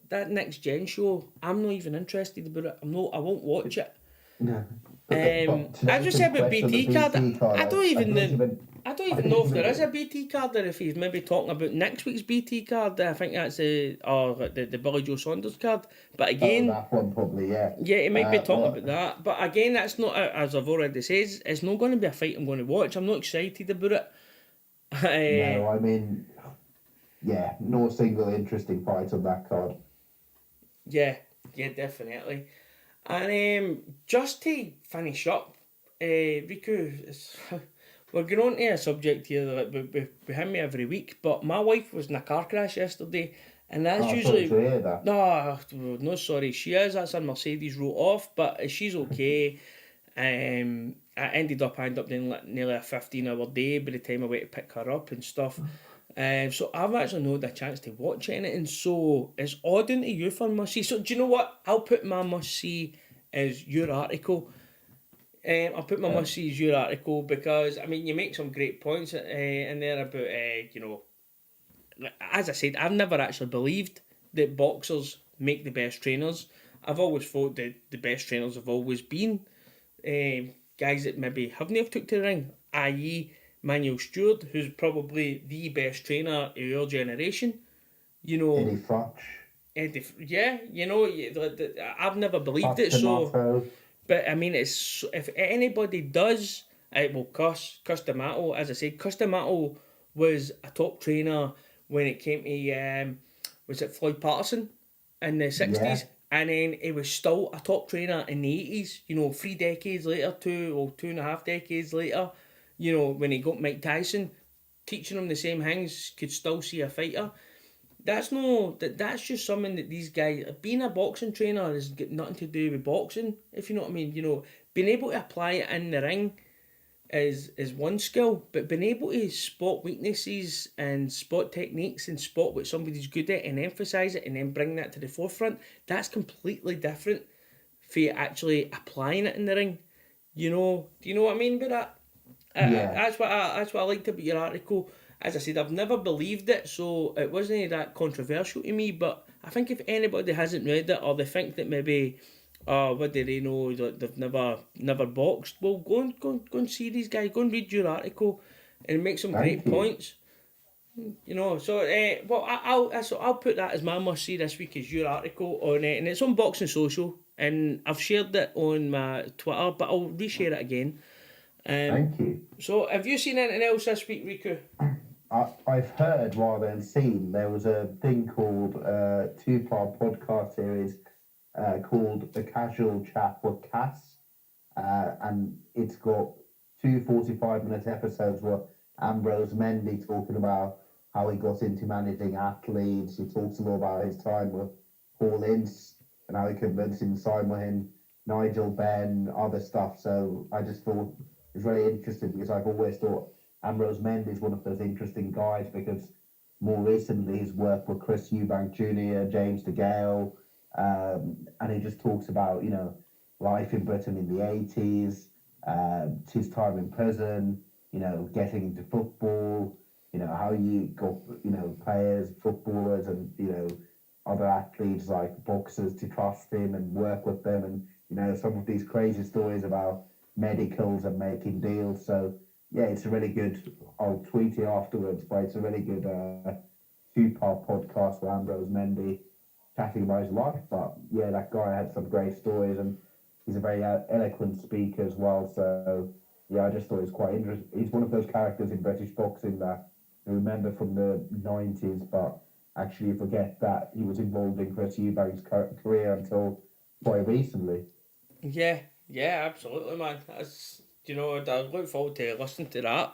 that next gen show, I'm not even interested about it. I won't watch it. No. I just said about BT card. I don't even know if there is a BT card, or if he's maybe talking about next week's BT card. I think that's the Billy Joe Saunders card. But again, that one probably, yeah. Yeah, he might be talking about that. But again, that's not, as I've already said, it's not going to be a fight I'm going to watch. I'm not excited about it. No, I mean, no single interesting fight on that card. Yeah, definitely. And just to finish up, Riku, we're going on to a subject here that we have me every week, but my wife was in a car crash yesterday, and that's usually... Sorry to hear that. No, sorry, she is. That's a Mercedes wrote off, but she's okay. I ended up doing nearly a 15-hour day by the time I went to pick her up and stuff. So I've actually not had a chance to watch anything, so it's odd into you for must-see. So do you know what? I'll put my must-see as your article. I'll put my must-see as your article because, I mean, you make some great points in there about, as I said, I've never actually believed that boxers make the best trainers. I've always thought that the best trainers have always been guys that maybe haven't took to the ring, i.e. Manuel Stewart, who's probably the best trainer of your generation. Eddie Futch. Yeah, you know, I've never believed it, so... Tomato. But, I mean, if anybody does, it will cuss D'Amato. As I said, D'Amato was a top trainer when it came to, was it Floyd Patterson in the 60s? Yeah. And then he was still a top trainer in the 80s, you know, 3 decades later, 2.5 decades later, you know, when he got Mike Tyson, teaching him the same things, could still see a fighter. That's just something that these guys, being a boxing trainer has got nothing to do with boxing, if you know what I mean. You know, being able to apply it in the ring is one skill, but being able to spot weaknesses and spot techniques and spot what somebody's good at and emphasise it and then bring that to the forefront, that's completely different for actually applying it in the ring. You know, do you know what I mean by that? Yeah. That's what I liked about your article. As I said, I've never believed it, so it wasn't that controversial to me. But I think if anybody hasn't read it, or they think that maybe, what do they know, that they've never boxed, well, go and see these guys. Go and read your article, and make some Thank great you. points. You know, so well, I'll put that as my must see this week is your article on it, and it's on Boxing Social, and I've shared it on my Twitter, but I'll reshare it again. Thank you. So, have you seen anything else this week, Riku? I've heard rather than seen there was a thing called two-part podcast series called The Casual Chat with Cass, and it's got 2 45-minute episodes where Ambrose Mendy talking about how he got into managing athletes. He talks a lot about his time with Paul Ince and how he convinced him to sign with him, Nigel Benn, other stuff. So I just thought it was very interesting because I've always thought Ambrose Mendy is one of those interesting guys because more recently he's worked with Chris Eubank Jr., James DeGale, and he just talks about, you know, life in Britain in the 80s, his time in prison, you know, getting into football, you know, how you got, you know, players, footballers and, you know, other athletes like boxers to trust him and work with them, and, you know, some of these crazy stories about medicals and making deals. So yeah, it's a really good, I'll tweet it afterwards, but it's a really good two-part podcast with Ambrose Mendy chatting about his life. But yeah, that guy had some great stories and he's a very eloquent speaker as well. So yeah, I just thought it was quite interesting. He's one of those characters in British boxing that you remember from the 90s, but actually you forget that he was involved in Chris Eubank's career until quite recently. Yeah, absolutely, man. That's, you know, I look forward to listening to that.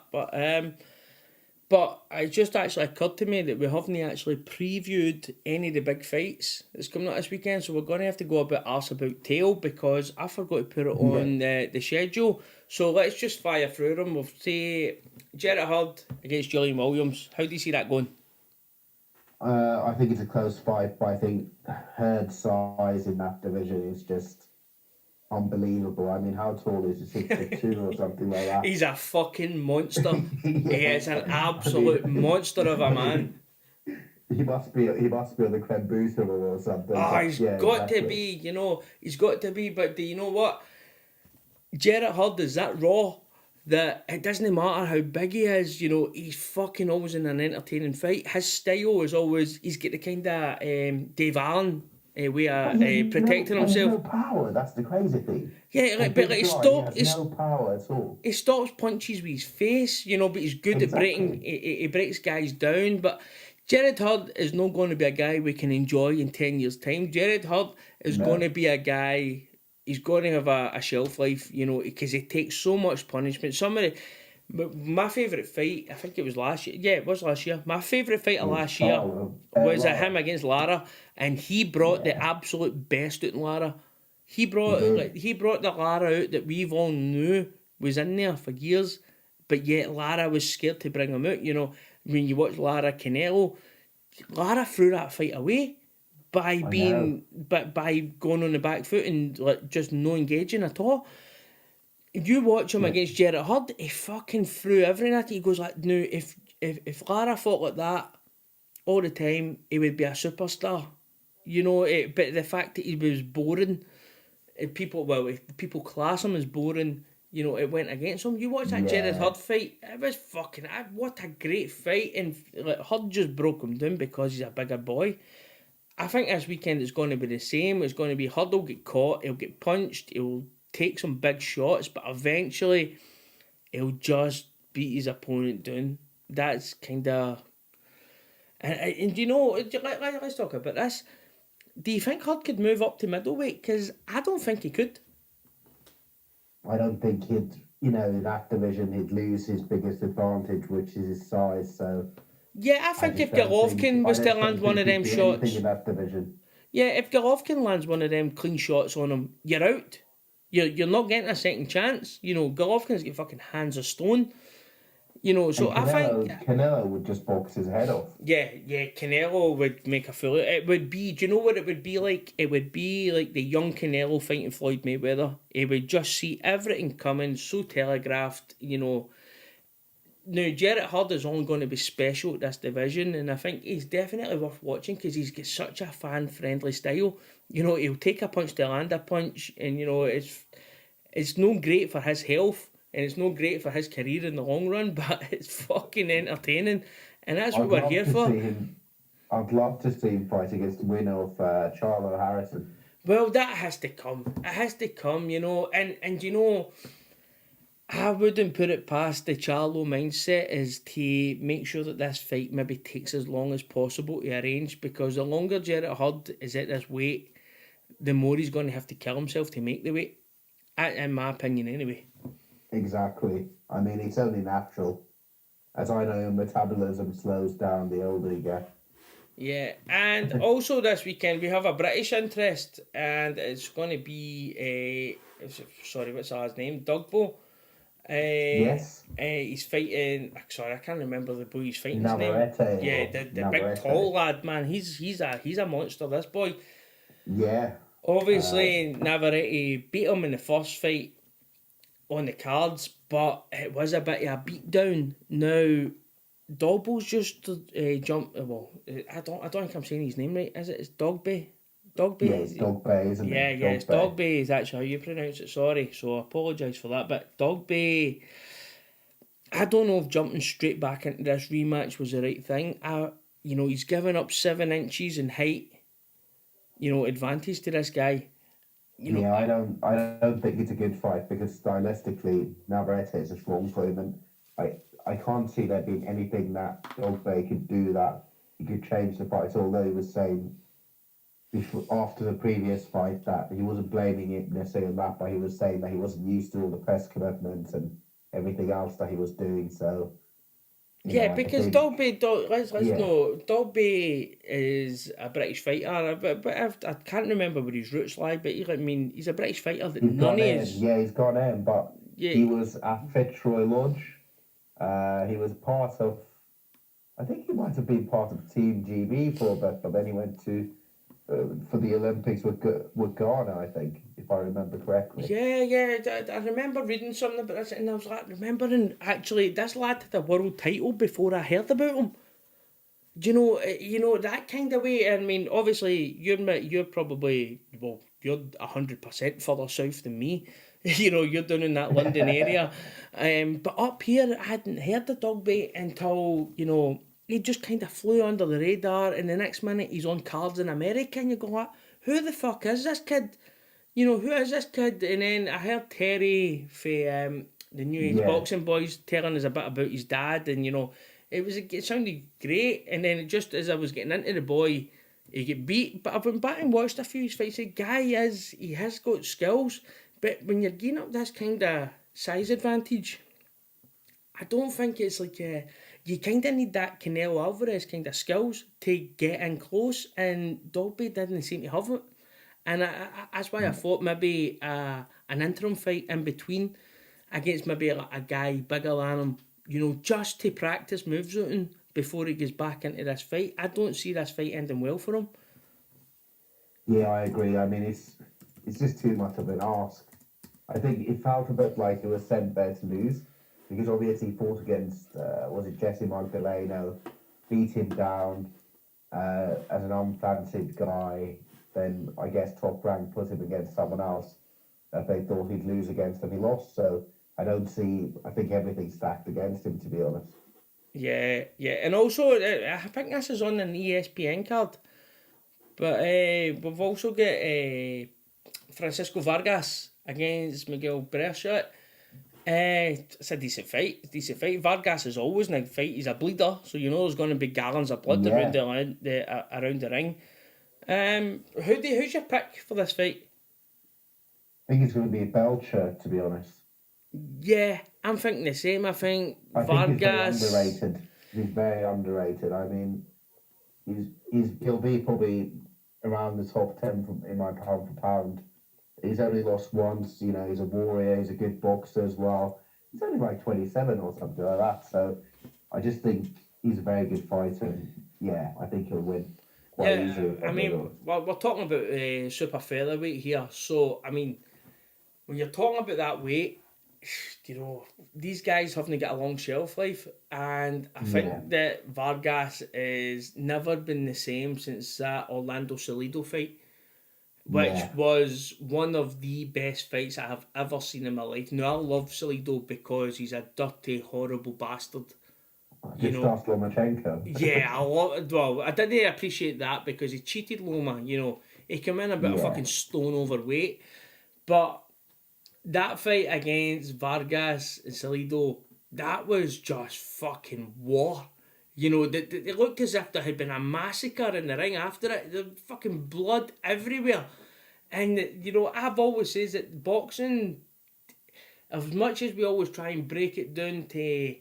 But it just actually occurred to me that we haven't actually previewed any of the big fights that's coming up this weekend, so we're going to have to go a bit arse about tail because I forgot to put it on the schedule. So let's just fire through them. We'll say Jarrett Hurd against Julian Williams. How do you see that going? I think it's a close fight, but I think Hurd's size in that division is just unbelievable. I mean, how tall is he? 6'2" or something like that. He's a fucking monster. Yeah. He is an absolute monster of a man. He must be on the Crembuterol or something. Oh, he's got to be, you know, he's got to be. But do you know what? Jarrett Hurd is that raw that it doesn't matter how big he is, you know, he's fucking always in an entertaining fight. His style is always, he's got the kind of Dave Allen way of protecting himself. No power, that's the crazy thing. Yeah, like, but like he has no power at all. He stops punches with his face, you know, but he's good at breaking, he breaks guys down. But Jarrett Hurd is not going to be a guy we can enjoy in 10 years' time. Jarrett Hurd is going to be a guy, he's going to have a shelf life, you know, because he takes so much punishment. My favourite fight, I think it was last year. Yeah, it was last year. My favourite fight of last year was him against Lara, and he brought the absolute best out in Lara. He brought the Lara out that we've all knew was in there for years, but yet Lara was scared to bring him out. You know, when you watch Lara Canelo, Lara threw that fight away by going on the back foot and like just no engaging at all. You watch him against Jarrett Hurd, he fucking threw everything at it. He goes like, no, if Lara fought like that all the time, he would be a superstar. You know, but the fact that he was boring, people class him as boring, you know, it went against him. You watch that Jarrett Hurd fight, it was fucking, what a great fight. And like, Hurd just broke him down because he's a bigger boy. I think this weekend it's going to be the same. It's going to be Hurd will get caught, he'll get punched, he'll take some big shots, but eventually he'll just beat his opponent down. That's kind of... And you know, let's talk about this. Do you think Hurd could move up to middleweight? Because I don't think he could. I don't think he'd, in that division, he'd lose his biggest advantage, which is his size. So Yeah, I think if Golovkin was to land one of them shots... in that division. Yeah, if Golovkin lands one of them clean shots on him, you're out. You're not getting a second chance. You know, Golovkin's got fucking hands of stone. You know, so I think... Canelo would just box his head off. Yeah, Canelo would make a fool. It would be... Do you know what it would be like? It would be like the young Canelo fighting Floyd Mayweather. He would just see everything coming, so telegraphed, you know. Now, Jarrett Hurd is only going to be special at this division, and I think he's definitely worth watching because he's got such a fan-friendly style. You know, he'll take a punch to land a punch, and, you know, it's no great for his health, and it's no great for his career in the long run, but it's fucking entertaining, and that's what we're here for. I'd love to see him fight against the winner of Charlo Harrison. Well, that has to come. It has to come, you know, and you know, I wouldn't put it past the Charlo mindset is to make sure that this fight maybe takes as long as possible to arrange, because the longer Jarrett Hurd is at this weight, the more he's going to have to kill himself to make the weight, in my opinion anyway. Exactly. I mean, it's only natural. As I know, metabolism slows down the older you get. Yeah, and also this weekend we have a British interest, and it's going to be sorry, what's his name? Dugbo. Yes. He's fighting. Sorry, I can't remember the boy he's fighting. Navarrete. Yeah, the big tall lad, man. He's a monster. This boy. Yeah. Obviously, Navarrete beat him in the first fight on the cards, but it was a bit of a beatdown. Now, Dogbo's just jumped. Well, I don't think I'm saying his name right. Is it? It's Dogby. Dogby. Yeah, it's Dogby, isn't it? Yeah, it's Dogby is actually how you pronounce it. Sorry, so I apologise for that. But Dogby, I don't know if jumping straight back into this rematch was the right thing. You know, he's given up 7 inches in height. You know, advantage to this guy. You know, yeah, I don't think it's a good fight because stylistically, Navarrete is just wrong for him, and I can't see there being anything that Dogby could do that he could change the fight. Although he was saying after the previous fight that he wasn't blaming it necessarily on that, but he was saying that he wasn't used to all the press commitments and everything else that he was doing. So yeah, because Dogby know, Dogby is a British fighter, but I can't remember where his roots lie. But he's a British fighter that none is. Yeah, he's gone in, but he was at Fitzroy Lodge. He was part of. I think he might have been part of Team GB for a bit, but then he went to. For the Olympics with Ghana, I think, if I remember correctly. Yeah, I remember reading something about this, and I was like, remembering, actually, this lad had a world title before I heard about him. Do you know, that kind of way? I mean, obviously, you're probably, well, you're 100% further south than me. You know, you're down in that London area. But up here, I hadn't heard of Dogby until, you know, he just kind of flew under the radar, and the next minute he's on cards in America, and you go like, who the fuck is this kid? You know, who is this kid? And then I heard Terry for the New Age Boxing Boys telling us a bit about his dad, and you know, it sounded great. And then it just as I was getting into the boy, he get beat. But I went back and watched a few of his fights. The guy he has got skills, but when you're getting up this kind of size advantage, I don't think it's like you kind of need that Canelo Alvarez kind of skills to get in close, and Dogby didn't seem to have it. And that's why I thought maybe an interim fight in between against maybe a guy bigger than him, you know, just to practice moves out him before he gets back into this fight. I don't see this fight ending well for him. Yeah, I agree. I mean, it's just too much of an ask. I think it felt a bit like it was sent there to lose. Because obviously he fought against, was it Jesse Magdaleno, beat him down as an unfancied guy, then I guess Top Rank put him against someone else that they thought he'd lose against, and he lost. So I think everything's stacked against him, to be honest. Yeah, and also I think this is on an ESPN card. But we've also got Francisco Vargas against Miguel Berchelt. It's a decent fight. Vargas is always in a fight. He's a bleeder, so you know there's going to be gallons of blood around the ring. Who's your pick for this fight? I think it's going to be a Belcher, to be honest. Yeah, I'm thinking the same. I think Vargas. He's very underrated. He's very underrated. I mean, he'll be probably around the top 10 in my pound for pound. He's only lost once. You know, he's a warrior. He's a good boxer as well. He's only like 27 or something like that. So I just think he's a very good fighter. And yeah, I think he'll win quite easily. I mean, we're talking about super featherweight here. So I mean, when you're talking about that weight, you know, these guys haven't got a long shelf life, and I think that Vargas has never been the same since that Orlando Salido fight, which was one of the best fights I have ever seen in my life. Now, I love Salido because he's a dirty, horrible bastard. You know, Lomachenko. Yeah, I didn't appreciate that because he cheated Loma. You know, he came in a bit of fucking stone overweight, but that fight against Vargas and Salido, that was just fucking war. You know, they looked as if there had been a massacre in the ring after it. There was fucking blood everywhere. And, you know, I've always said that boxing, as much as we always try and break it down to,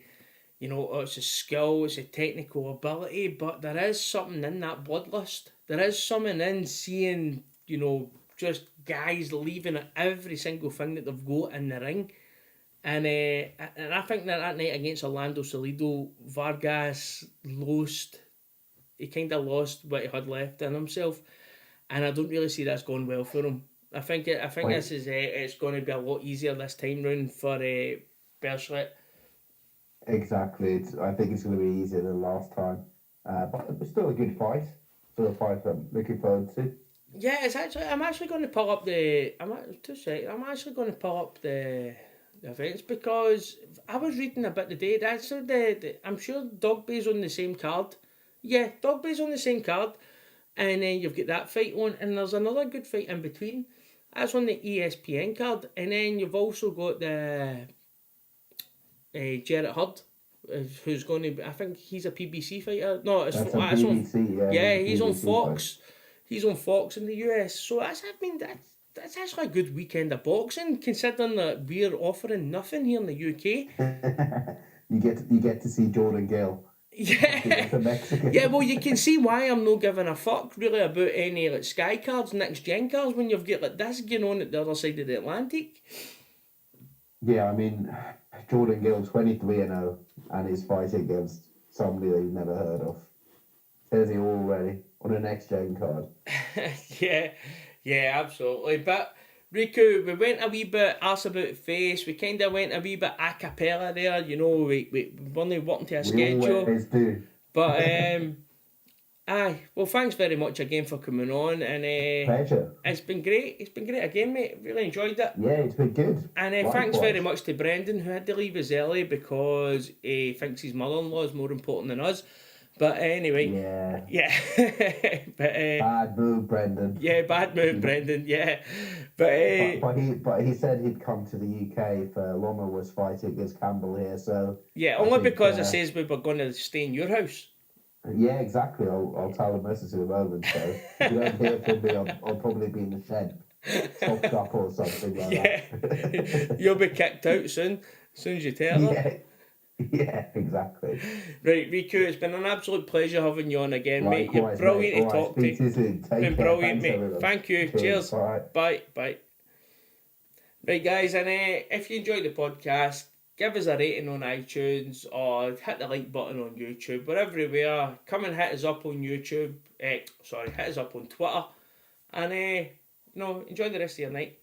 you know, it's a skill, it's a technical ability, but there is something in that bloodlust. There is something in seeing, you know, just guys leaving at every single thing that they've got in the ring. And I think that night against Orlando Salido, Vargas lost. He kind of lost what he had left in himself. And I don't really see that's going well for him. I think this is it's going to be a lot easier this time round for Berchelt. Exactly. I think it's going to be easier than last time. But it's still a good fight. Still a fight I'm looking forward to. Yeah, it's actually. I'm actually going to pull up the. I'm actually going to pull up the events because I was reading about the day. That's I'm sure Dogby's on the same card. Yeah, Dogby's on the same card, and then you've got that fight on, and there's another good fight in between. That's on the ESPN card, and then you've also got the Jarrett Hurd, who's going to be. I think he's a PBC fighter. No, it's on. BBC, yeah, he's on Fox. Fight. He's on Fox in the US, so that's actually a good weekend of boxing, considering that we're offering nothing here in the UK. you get to see Jordan Gill. Yeah, well, you can see why I'm not giving a fuck really about any like Sky cards, next gen cards when you've got like this going on at the other side of the Atlantic. Yeah, I mean, Jordan Gill 23-0, and he's fighting against somebody that you've never heard of. Says he already on a next gen card. yeah, absolutely. But Riku, we went a wee bit arse about face. We kind of went a wee bit a cappella there. You know, we only working to a schedule. We always do. But aye, well, thanks very much again for coming on, and pleasure. It's been great. It's been great again, mate. Really enjoyed it. Yeah, it's been good. And thanks very much to Brendan, who had to leave us early because he thinks his mother-in-law is more important than us. But anyway, yeah. But bad move, Brendan. Yeah, bad move, Brendan. Yeah, but he said he'd come to the UK for Loma was fighting against Campbell here. So yeah, only because it says we were going to stay in your house. Yeah, exactly. I'll tell the message in a moment. So if you don't hear from me, I'll probably be in the shed, chopped up or something like that. You'll be kicked out soon. As soon as you tell her. Yeah, exactly. Right, Riku, it's been an absolute pleasure having you on again, mate. You're brilliant to talk to. You've been brilliant, mate. Everyone. Thank you. Cheers. Bye. Right, guys, and if you enjoyed the podcast, give us a rating on iTunes or hit the like button on YouTube. We're everywhere. Come and hit us up on YouTube. Hit us up on Twitter. And, enjoy the rest of your night.